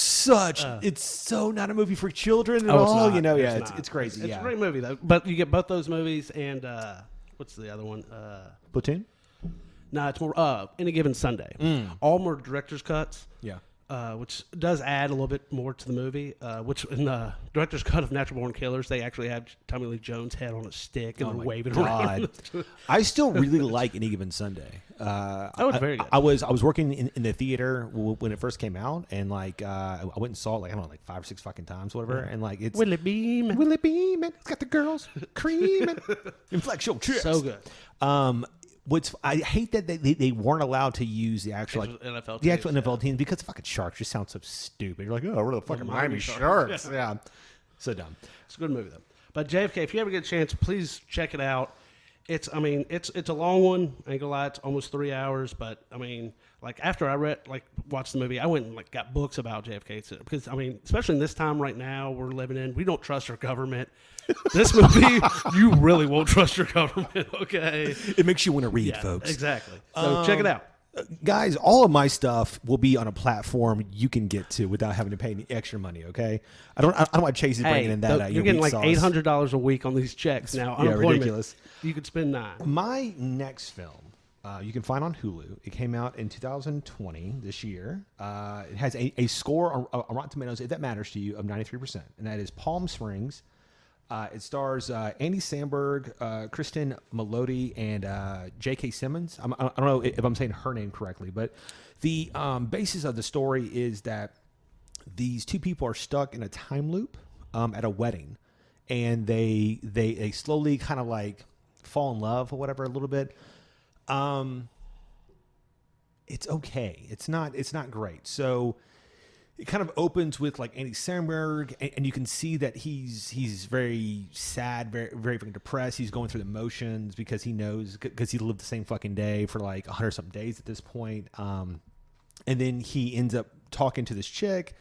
it's so not a movie for children at all. It's crazy. It's a great movie though. But you get both those movies and what's the other one? Platoon? No, it's more Any Given Sunday. All more director's cuts. Yeah. Which does add a little bit more to the movie. Which in the director's cut of Natural Born Killers, they actually have Tommy Lee Jones' head on a stick and they're waving around. I still really like Any Given Sunday. It's very good. I was working in the theater when it first came out, and like I went and saw it like 5 or 6 fucking times, whatever. And like it's Will it beam? It's got the girls creaming, inflection chips. So good. I hate that they weren't allowed to use the actual NFL teams because the fucking Sharks just sound so stupid. You're like, oh, we're the fucking Miami Sharks. Yeah. So dumb. It's a good movie though. But JFK, if you ever get a chance, please check it out. It's a long one. I ain't gonna lie, it's almost 3 hours. But I mean, like after I watched the movie, I went and got books about JFK because I mean, especially in this time right now we're living in, we don't trust our government. This movie, you really won't trust your government. Okay, it makes you want to read, folks. Exactly. So check it out. Guys, all of my stuff will be on a platform you can get to without having to pay any extra money. Okay, I don't want Chase bringing in that. You're getting like $800 a week on these checks now. Yeah, ridiculous. You could spend $9. My next film, you can find on Hulu. It came out in 2020 this year. It has a score on Rotten Tomatoes, if that matters to you, of 93%, and that is Palm Springs. It stars Andy Samberg, Kristen Melody, and J.K. Simmons. I don't know if I'm saying her name correctly, but the basis of the story is that these two people are stuck in a time loop at a wedding, and they slowly kind of like fall in love or whatever a little bit. It's okay. It's not great. So it kind of opens with like Andy Samberg, and you can see that he's very sad, very very depressed. He's going through the motions because he knows because he lived the same fucking day for like 100-something days at this point. And then he ends up talking to this chick.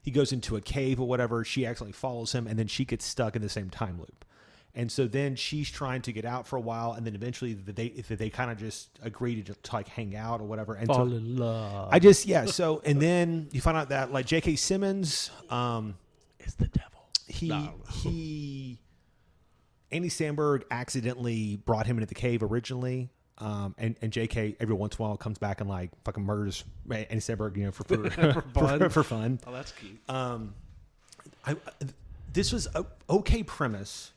He goes into a cave or whatever. She accidentally follows him, and then she gets stuck in the same time loop. And so then she's trying to get out for a while, and then eventually they kind of just agree to like hang out or whatever. And fall in love. So and then you find out that like J.K. Simmons is the devil. Andy Samberg accidentally brought him into the cave originally. And J.K. every once in a while comes back and like fucking murders Andy Samberg, for fun. Oh, that's cute. This was a okay premise.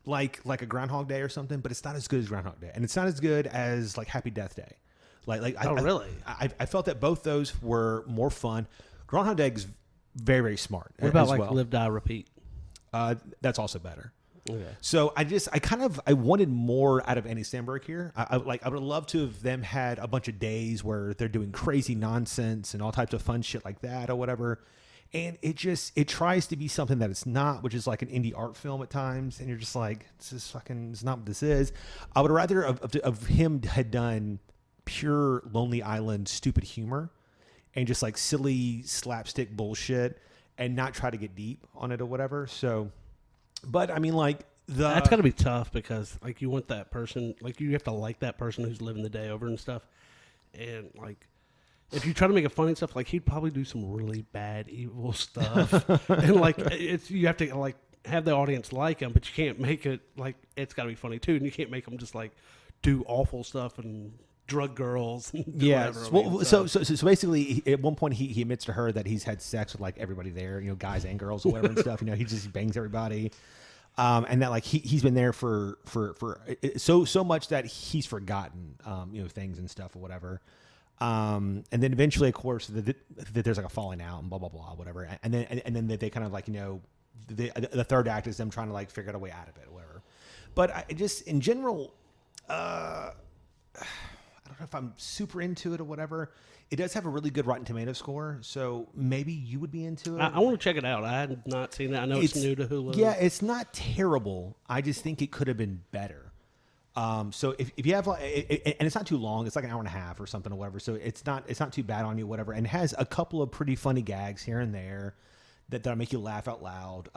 Like a Groundhog Day or something, but it's not as good as Groundhog Day, and it's not as good as like Happy Death Day. Really? I felt that both those were more fun. Groundhog Day is very very smart. What about like Live Die Repeat? That's also better. Okay. So I wanted more out of Andy Samberg here. I would love to have them had a bunch of days where they're doing crazy nonsense and all types of fun shit like that or whatever. And it tries to be something that it's not, which is like an indie art film at times. And you're just like, it's not what this is. I would rather of him had done pure Lonely Island stupid humor and just like silly slapstick bullshit and not try to get deep on it or whatever. So, but I mean, like that's got to be tough because like you want that person, like you have to like that person who's living the day over and stuff. And like, if you try to make it funny and stuff, like he'd probably do some really bad, evil stuff, and like you have to like have the audience like him, but you can't make it like it's got to be funny too, and you can't make them just like do awful stuff and drug girls. And Yeah. whatever. I Well, mean, so basically, at one point, he admits to her that he's had sex with like everybody there, guys and girls or whatever and stuff. He just bangs everybody. And that like he's been there for so much that he's forgotten things and stuff or whatever. And then eventually, of course, there's like a falling out and blah blah blah whatever. And then they kind of like the third act is them trying to like figure out a way out of it or whatever. But I just in general, I don't know if I'm super into it or whatever. It does have a really good Rotten Tomato score, so maybe you would be into it. I want to check it out. I had not seen it. I know it's new to Hulu. Yeah, it's not terrible. I just think it could have been better. So if you have and it's not too long, it's like an hour and a half or something or whatever. So it's not too bad on you, whatever. And it has a couple of pretty funny gags here and there that'll make you laugh out loud.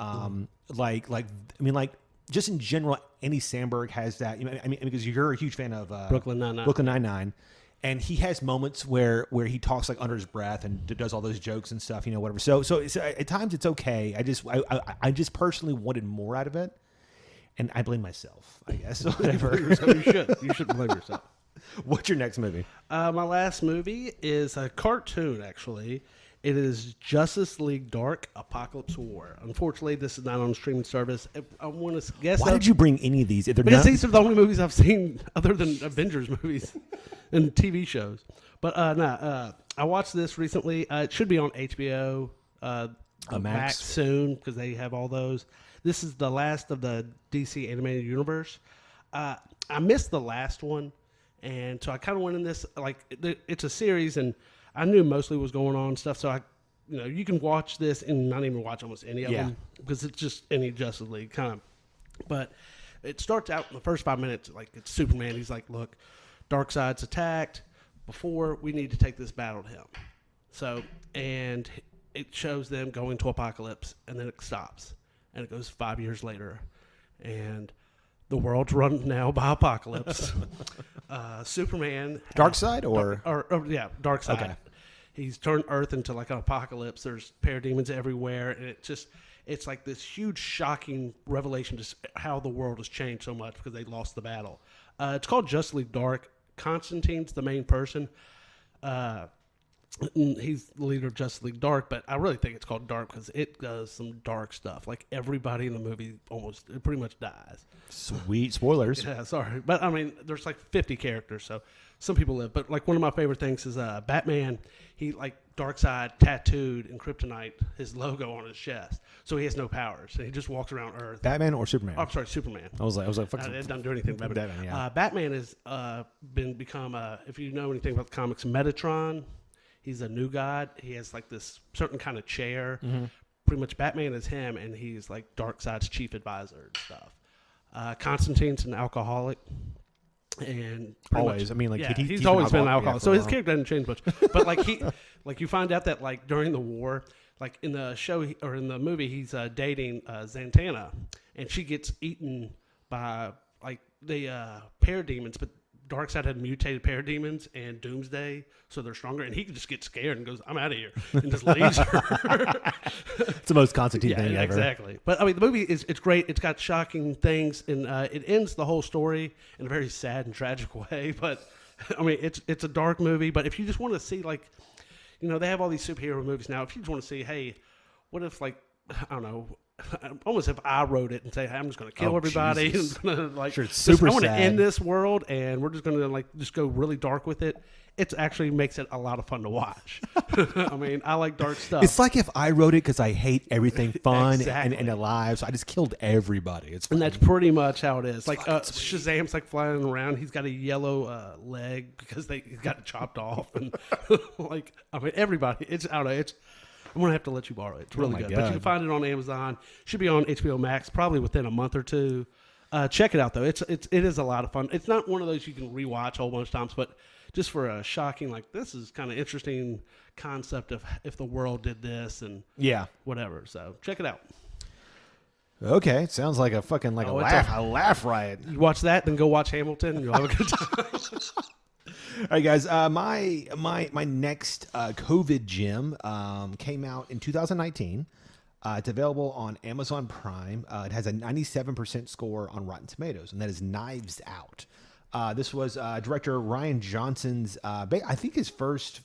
Like just in general, Andy Samberg has that. Because you're a huge fan of Brooklyn Nine-Nine. Brooklyn Nine-Nine. And he has moments where he talks like under his breath and does all those jokes and stuff, whatever. So it's, at times it's okay. I just personally wanted more out of it, and I blame myself, I guess. Whatever. You should blame yourself. What's your next movie? My last movie is a cartoon. Actually, it is Justice League Dark Apocalypse War. Unfortunately, this is not on a streaming service. I want to guess. Why did you bring any of these? Because these are the only movies I've seen other than Avengers movies and TV shows. But I watched this recently. It should be on HBO Max soon because they have all those. This is the last of the DC animated universe. I missed the last one, and so I kind of went in this like it's a series, and I knew mostly what was going on and stuff. So you can watch this and not even watch almost any of them because it's just any Justice League kind of. But it starts out in the first 5 minutes like it's Superman. He's like, "Look, Darkseid's attacked. Before we need to take this battle to him." So and it shows them going to Apocalypse, and then it stops, and it goes 5 years later, and the world's run now by Apocalypse. Superman. Darkseid Darkseid. Okay. He's turned Earth into like an apocalypse. There's parademons everywhere, and it's like this huge, shocking revelation to how the world has changed so much because they lost the battle. It's called Justice League Dark. Constantine's the main person. He's the leader of Justice League Dark, but I really think it's called Dark because it does some dark stuff. Like everybody in the movie it pretty much dies. Sweet spoilers. Yeah, sorry. But I mean, there's like 50 characters, so some people live. But like one of my favorite things is Batman. He like Darkseid tattooed in kryptonite his logo on his chest, so he has no powers. And he just walks around Earth. Batman or Superman? Oh, I'm sorry, Superman. I was like, it doesn't do anything. Batman. Yeah. Batman has become if you know anything about the comics, Metatron. He's a new god. He has like this certain kind of chair. Mm-hmm. Pretty much Batman is him, and he's like Darkseid's chief advisor and stuff. Constantine's an alcoholic. And always, much, he's always been an alcoholic. So his character doesn't change much. But like you find out that like during the war, like in the show or in the movie, he's dating Zatanna, and she gets eaten by like the parademons, but Darkseid had mutated parademons and Doomsday, so they're stronger, and he can just get scared and goes, "I'm out of here," and just leaves her. It's the most Constantine thing ever. Exactly. But I mean, the movie it's great. It's got shocking things, and it ends the whole story in a very sad and tragic way. But I mean, it's a dark movie. But if you just want to see, like, they have all these superhero movies now. If you just want to see, hey, what if like I don't know. Almost if I wrote it and say, hey, I'm just going to kill everybody. And gonna, like, sure, it's super I want to sad. end this world, and we're just going to like just go really dark with it. It actually makes it a lot of fun to watch. I mean, I like dark stuff. It's like if I wrote it because I hate everything fun Exactly. and alive, so I just killed everybody. And that's pretty much how it is. Like Shazam's like flying around. He's got a yellow leg because he got it chopped off, and like I mean, everybody. I'm going to have to let you borrow it. It's really good. God. But you can find it on Amazon. Should be on HBO Max probably within a month or two. Check it out, though. It is a lot of fun. It's not one of those you can rewatch a whole bunch of times, but just for a shocking, like, this is kind of interesting concept of if the world did this and whatever. So check it out. Okay. Sounds like a fucking a laugh riot. You watch that, then go watch Hamilton, and you'll have a good time. All right, guys. My next COVID gem came out in 2019. It's available on Amazon Prime. It has a 97% score on Rotten Tomatoes, and that is Knives Out. This was director Ryan Johnson's, I think his first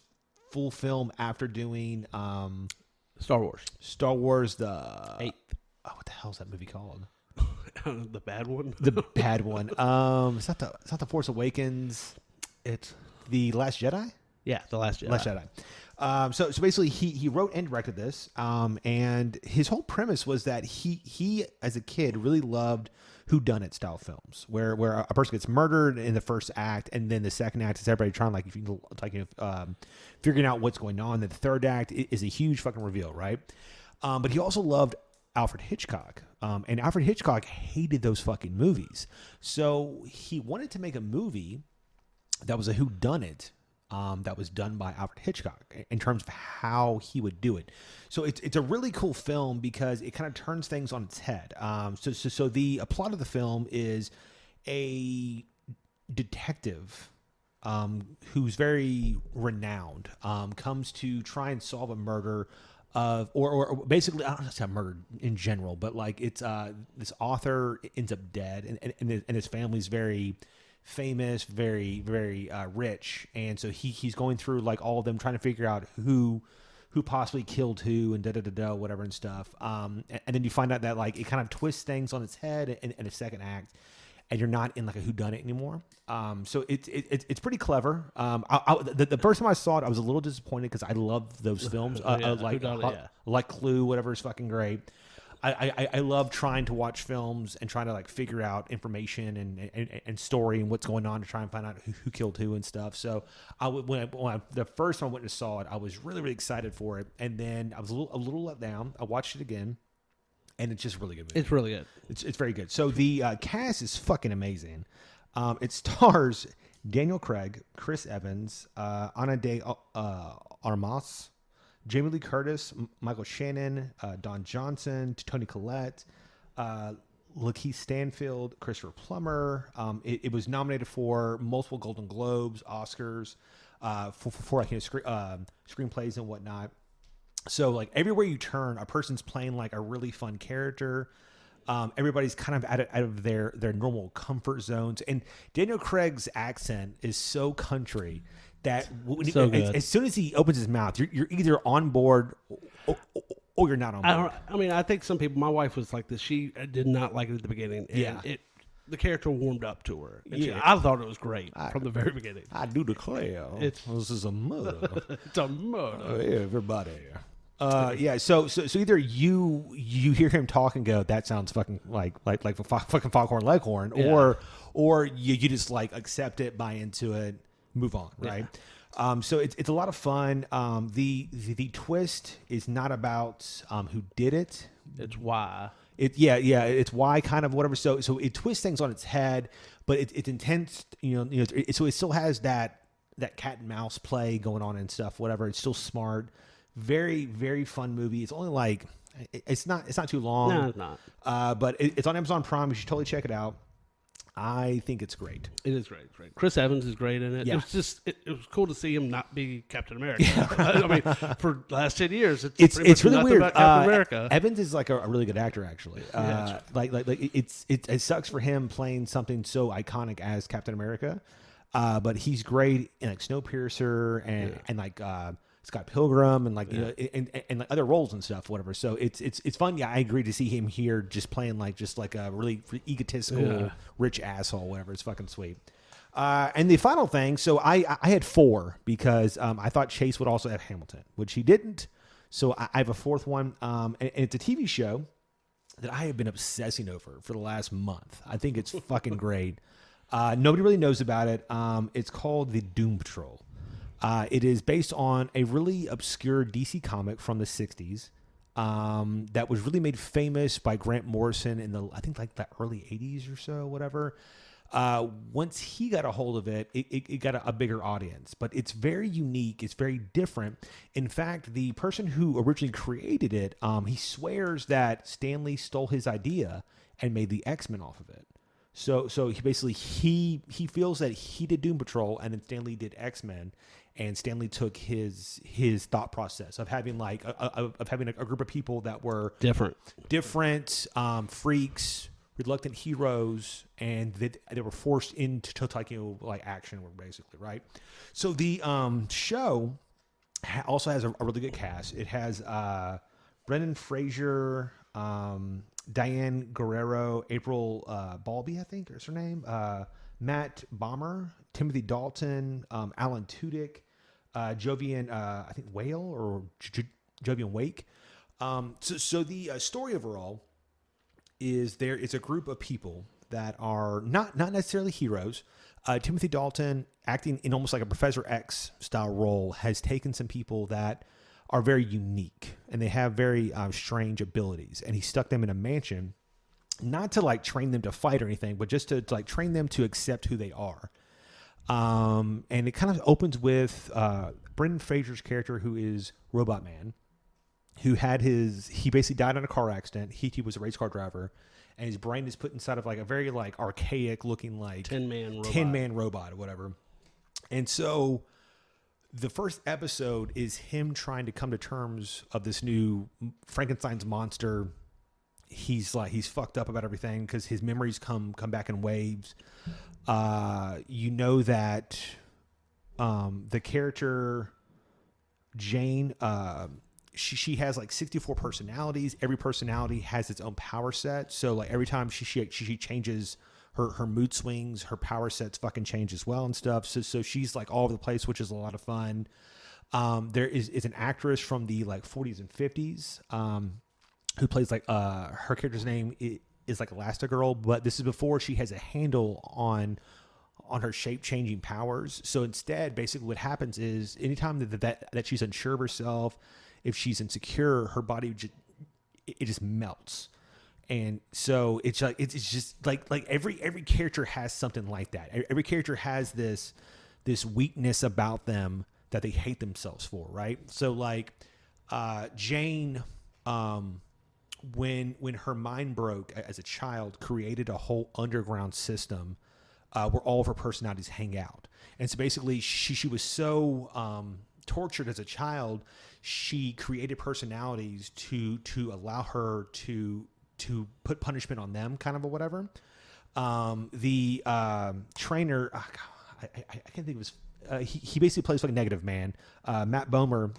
full film after doing Star Wars. Star Wars, the 8th. Oh, what the hell is that movie called? The bad one. The bad one. It's not the Force Awakens. It's the Last Jedi. Yeah, The Last Jedi. Last Jedi. So basically, he wrote and directed this, and his whole premise was that he as a kid really loved whodunit style films, where a person gets murdered in the first act, and then the second act is everybody trying figuring out what's going on. Then the third act is a huge fucking reveal, right? But he also loved Alfred Hitchcock, and Alfred Hitchcock hated those fucking movies, so he wanted to make a movie that was a whodunit. That was done by Alfred Hitchcock in terms of how he would do it. So it's a really cool film because it kind of turns things on its head. So the plot of the film is a detective who's very renowned comes to try and solve a murder of, or basically, I don't know if it's a murder in general, but like it's this author ends up dead, and his family's very famous, very, very rich, and so he's going through like all of them trying to figure out who possibly killed who and whatever and stuff. And then you find out that like it kind of twists things on its head in a second act, and you're not in like a whodunit anymore. So it's pretty clever. The first time I saw it, I was a little disappointed because I love those films, like Clue, whatever is fucking great. I love trying to watch films and trying to like figure out information and story and what's going on to try and find out who killed who and stuff. So the first time I went and saw it, I was really, really excited for it. And then I was a little let down. I watched it again, and it's just really good movie. It's really good. It's very good. So the cast is fucking amazing. It stars Daniel Craig, Chris Evans, Ana de Armas, Jamie Lee Curtis, Michael Shannon, Don Johnson, Toni Collette, Lakeith Stanfield, Christopher Plummer. It was nominated for multiple Golden Globes, Oscars, for screenplays and whatnot. So like everywhere you turn, a person's playing like a really fun character. Everybody's kind of out of their normal comfort zones, and Daniel Craig's accent is so country that as soon as he opens his mouth, you're either on board or you're not on board. I think some people. My wife was like this. She did not like it at the beginning. And the character warmed up to her. And I thought it was great from the very beginning. I do declare, this is a murder. It's a murder. Everybody. So either you hear him talk and go, that sounds fucking like fucking Foghorn Leghorn, or you just like accept it, buy into it, move on, right? So it's a lot of fun. The twist is not about who did it. It's why. It's why, kind of whatever. So it twists things on its head, but it's intense. So it still has that cat and mouse play going on and stuff. Whatever. It's still smart. Very, very fun movie. It's only like it's not too long. No, it's not. But it's on Amazon Prime. You should totally check it out. I think it's great. It is great. Chris Evans is great in it. Yeah. It was just it was cool to see him not be Captain America. I mean, for the last 10 years, it's really weird. About Captain America. Evans is like a really good actor, actually. It sucks for him playing something so iconic as Captain America, but he's great in like Snowpiercer and like Scott Pilgrim and like and like other roles and stuff, whatever. So it's fun. Yeah, I agree to see him here just playing like a really egotistical rich asshole, whatever. It's fucking sweet. And the final thing, so I had 4 because I thought Chase would also have Hamilton, which he didn't. So I have a 4th one, and it's a TV show that I have been obsessing over for the last month. I think it's fucking great. Nobody really knows about it. It's called The Doom Patrol. It is based on a really obscure DC comic from the 60s that was really made famous by Grant Morrison in the early 80s or so, whatever. Once he got a hold of it, it got a bigger audience. But it's very unique. It's very different. In fact, the person who originally created it, he swears that Stan Lee stole his idea and made the X-Men off of it. So he basically he feels that he did Doom Patrol and then Stan Lee did X-Men. And Stanley took his thought process of having like a group of people that were different freaks, reluctant heroes, and they were forced into like, like action, basically, right? So the show also has a really good cast. It has Brendan Fraser, Diane Guerrero, April Balby, I think is her name, Matt Bomer, Timothy Dalton, Alan Tudyk, Jovian, I think Whale or Jovian Wake. So the story overall is there is a group of people that are not necessarily heroes. Timothy Dalton, acting in almost like a Professor X style role, has taken some people that are very unique and they have very strange abilities, and he stuck them in a mansion, not to like train them to fight or anything, but just to like train them to accept who they are. And it kind of opens with Brendan Fraser's character, who is Robot Man, who he basically died in a car accident. He was a race car driver, and his brain is put inside of like a very like archaic looking like 10-man robot or whatever. And so the first episode is him trying to come to terms of this new Frankenstein's monster. He's fucked up about everything because his memories come back in waves. You know that the character Jane, she has like 64 personalities. Every personality has its own power set. So like every time she changes her mood swings, her power sets fucking change as well and stuff. So she's like all over the place, which is a lot of fun. There is an actress from the like 40s and 50s who plays like her character's name is like Elastigirl, but this is before she has a handle on her shape changing powers. So instead, basically what happens is anytime that she's unsure of herself, if she's insecure, her body just melts. And so it's like it's just like every character has something like that. Every character has this weakness about them that they hate themselves for, right? So like Jane, when her mind broke as a child, created a whole underground system where all of her personalities hang out. And so basically she was so tortured as a child, she created personalities to allow her to put punishment on them, kind of, or whatever. The trainer, I can't think of his. He basically plays like a negative man. Matt Bomer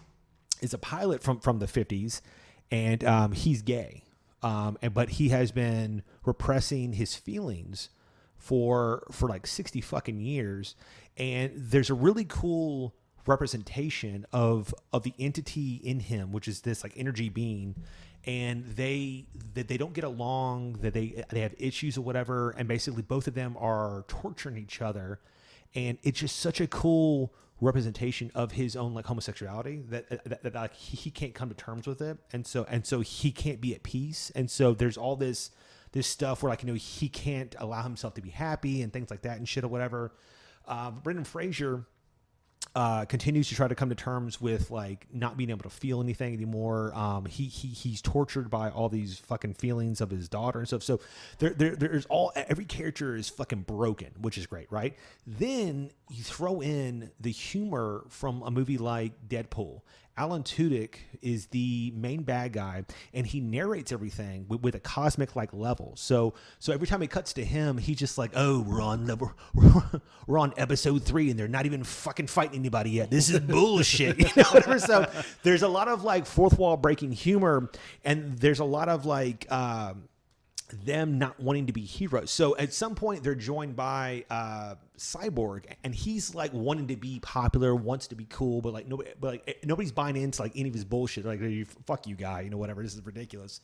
is a pilot from the 50s, and he's gay, but he has been repressing his feelings for like 60 fucking years. And there's a really cool representation of the entity in him, which is this like energy being, and they don't get along, that they have issues or whatever, and basically both of them are torturing each other. And it's just such a cool representation of his own like homosexuality that like he can't come to terms with it, and so he can't be at peace. And so there's all this stuff where like, you know, he can't allow himself to be happy and things like that and shit or whatever. Brendan Fraser continues to try to come to terms with like not being able to feel anything anymore. He's tortured by all these fucking feelings of his daughter and stuff. So there's every character is fucking broken, which is great, right? Then you throw in the humor from a movie like Deadpool. Alan Tudyk is the main bad guy, and he narrates everything with a cosmic like level. So every time it cuts to him, he's just like, "Oh, we're on episode 3, and they're not even fucking fighting anybody yet. This is bullshit." You know, whatever. So there's a lot of like fourth wall breaking humor, and there's a lot of like them not wanting to be heroes. So at some point they're joined by Cyborg, and he's like wanting to be popular, wants to be cool, but nobody's buying into like any of his bullshit. Like, fuck you, guy, you know, whatever. This is ridiculous.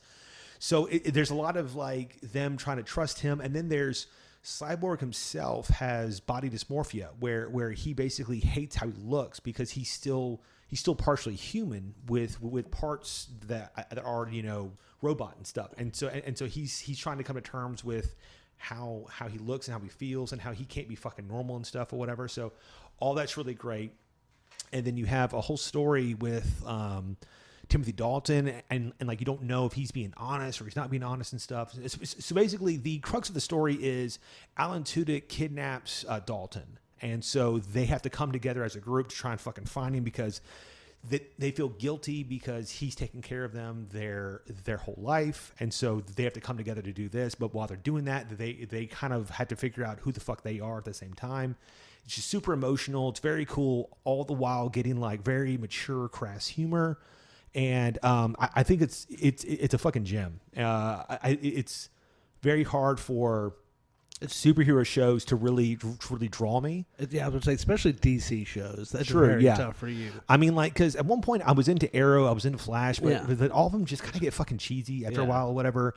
So there's a lot of like them trying to trust him, and then there's Cyborg himself has body dysmorphia, where he basically hates how he looks because he's still partially human with parts that are, you know, robot and stuff. And so he's trying to come to terms with how he looks and how he feels and how he can't be fucking normal and stuff or whatever. So all that's really great. And then you have a whole story with Timothy Dalton, and like you don't know if he's being honest or he's not being honest and stuff. So basically the crux of the story is Alan Tudyk kidnaps Dalton. And so they have to come together as a group to try and fucking find him, because that they feel guilty because he's taking care of them their whole life, and so they have to come together to do this. But while they're doing that, they kind of had to figure out who the fuck they are at the same time. It's just super emotional. It's very cool, all the while getting like very mature, crass humor, and I think it's a fucking gem. It's very hard for superhero shows to really draw me. Yeah, I would say especially DC shows. That's True, very yeah. tough for you. I mean, like, because at one point I was into Arrow, I was into Flash, but all of them just kind of get fucking cheesy after a while or whatever.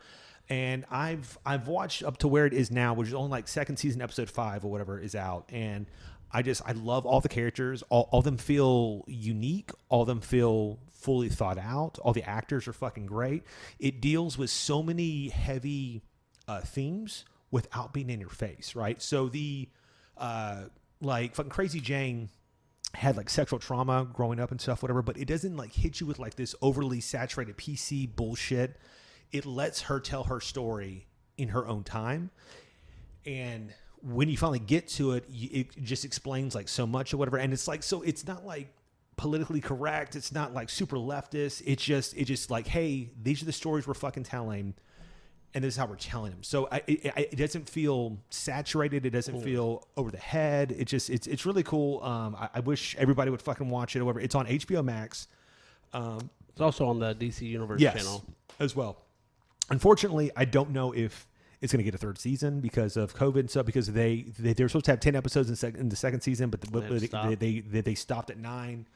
And I've watched up to where it is now, which is only like second season, episode 5 or whatever is out. And I love all the characters. All of them feel unique. All of them feel fully thought out. All the actors are fucking great. It deals with so many heavy themes without being in your face, right? So the like fucking Crazy Jane had like sexual trauma growing up and stuff, whatever, but it doesn't like hit you with like this overly saturated PC bullshit. It lets her tell her story in her own time. And when you finally get to it, it just explains like so much or whatever. And it's like, so it's not like politically correct. It's not like super leftist. It's just like, hey, these are the stories we're fucking telling. And this is how we're telling them. So it doesn't feel saturated. It doesn't feel over the head. It's really cool. I wish everybody would fucking watch it. However, it's on HBO Max. It's also on the DC Universe channel as well. Unfortunately, I don't know if it's going to get a third season because of COVID and stuff. Because they were supposed to have 10 episodes in the second season, but they stopped at 9.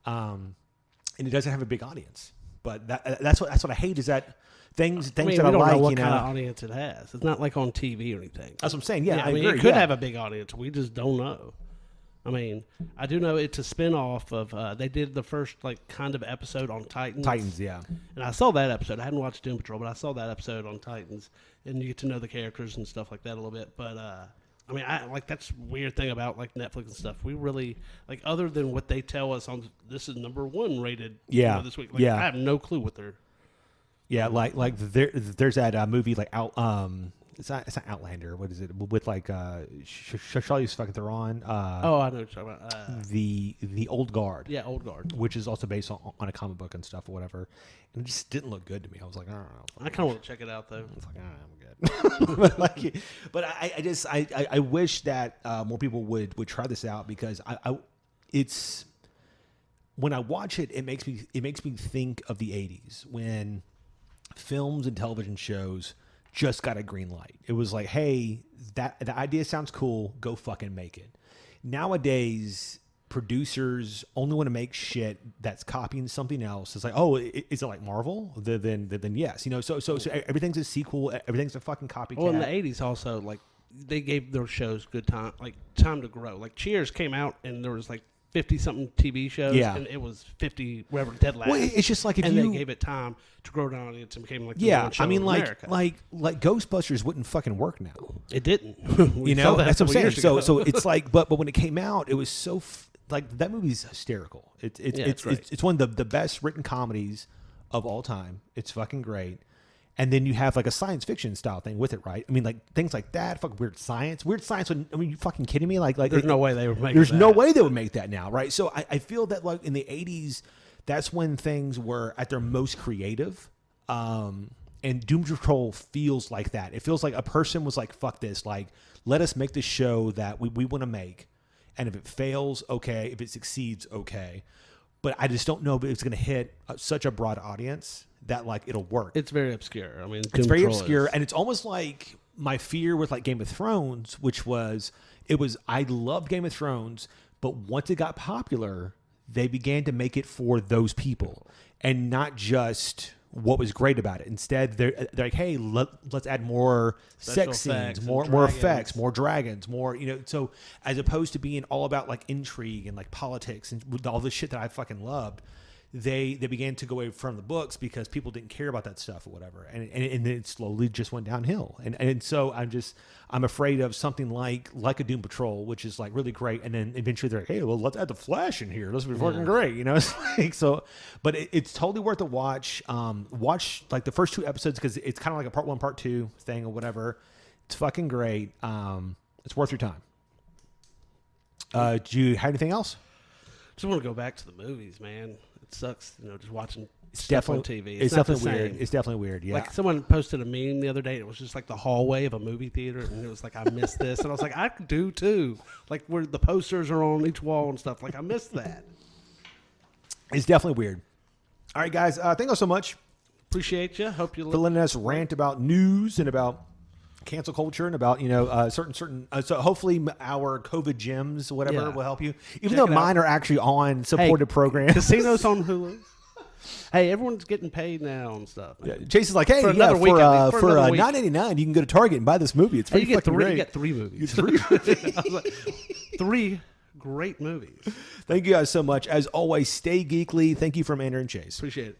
And it doesn't have a big audience. But that's what I hate is that. Things that we I don't like, know what kind of audience it has. It's not like on TV or anything. That's what I'm saying. Yeah, I mean, agree. it could have a big audience. We just don't know. I mean, I do know it's a spinoff of. They did the first like kind of episode on Titans. Titans, yeah. And I saw that episode. I hadn't watched Doom Patrol, but I saw that episode on Titans, and you get to know the characters and stuff like that a little bit. But I mean, I like that's a weird thing about like Netflix and stuff. We really like other than what they tell us on this is #1 rated. This week. Like, I have no clue what they're. Yeah, like there's that movie like it's not Outlander. What is it with like Charlize fucking Theron? I know what you're talking about. The Old Guard. Yeah, Old Guard, which is also based on a comic book and stuff or whatever. And it just didn't look good to me. I was like, I don't know. I kind of want to check it out though. It's like, I'm good. but I wish that more people would try this out because it's when I watch it, it makes me think of the 80s when films and television shows just got a green light. It was like, hey, the idea sounds cool, go fucking make it. Nowadays, producers only want to make shit that's copying something else. It's like, oh, is it like Marvel? Then yes, So everything's a sequel, everything's a fucking copycat. Well, in the 80s also, like they gave their shows good time, like time to grow. Like Cheers came out and there was like 50-something TV shows, and it was 50 whatever dead last. Well, it's just like if they gave it time to grow an audience and became like the yeah. show I mean, in like America. like Ghostbusters wouldn't fucking work now. It didn't. That's what I'm saying. So it's like, but when it came out, it was so like that movie's hysterical. It's one of the best written comedies of all time. It's fucking great. And then you have like a science fiction style thing with it, right? I mean, like things like that, fucking weird science. You fucking kidding me? Like there's no way they would make. There's no way they would make that now, right? So I feel that like in the 80s, that's when things were at their most creative. And Doom Patrol feels like that. It feels like a person was like, "Fuck this! Like, let us make the show that we want to make, and if it fails, okay. If it succeeds, okay." But I just don't know if it's going to hit such a broad audience that like it'll work. It's very obscure. I mean, it's very obscure, and it's almost like my fear with like Game of Thrones, which was I loved Game of Thrones, but once it got popular, they began to make it for those people and not just what was great about it. Instead, they're like, hey, let's add more sex scenes, more effects, more dragons, more, so as opposed to being all about like intrigue and like politics and all the shit that I fucking loved, they began to go away from the books because people didn't care about that stuff or whatever. And it slowly just went downhill. And so I'm afraid of something like a Doom Patrol, which is like really great. And then eventually they're like, hey, well, let's add the Flash in here. This will be fucking great. It's like, so, but it's totally worth a watch. Watch like the first 2 episodes because it's kind of like a part 1, part 2 thing or whatever. It's fucking great. It's worth your time. Do you have anything else? Just want to go back to the movies, man. It sucks, just watching It's stuff on definitely TV. It's not the definitely weird. same. It's definitely weird. Yeah. Like someone posted a meme the other day, and it was just like the hallway of a movie theater, and it was like, I missed this, and I was like, I do too. Like where the posters are on each wall and stuff. Like I missed that. It's definitely weird. All right, guys. Thank you so much Appreciate you. Hope you for letting us rant about news and about cancel culture and about certain. So hopefully our COVID gyms, whatever, will help you. Even Check though it mine are actually on supported programs. Casinos on Hulu. Hey, everyone's getting paid now and stuff. Yeah, Chase is like, hey, For another week, at least. For another week. $9.99, you can go to Target and buy this movie. It's Hey, pretty you get fucking great. You get 3 movies. You get 3. I was like, 3 great movies. Thank you guys so much. As always, stay geekly. Thank you from Andrew and Chase. Appreciate it.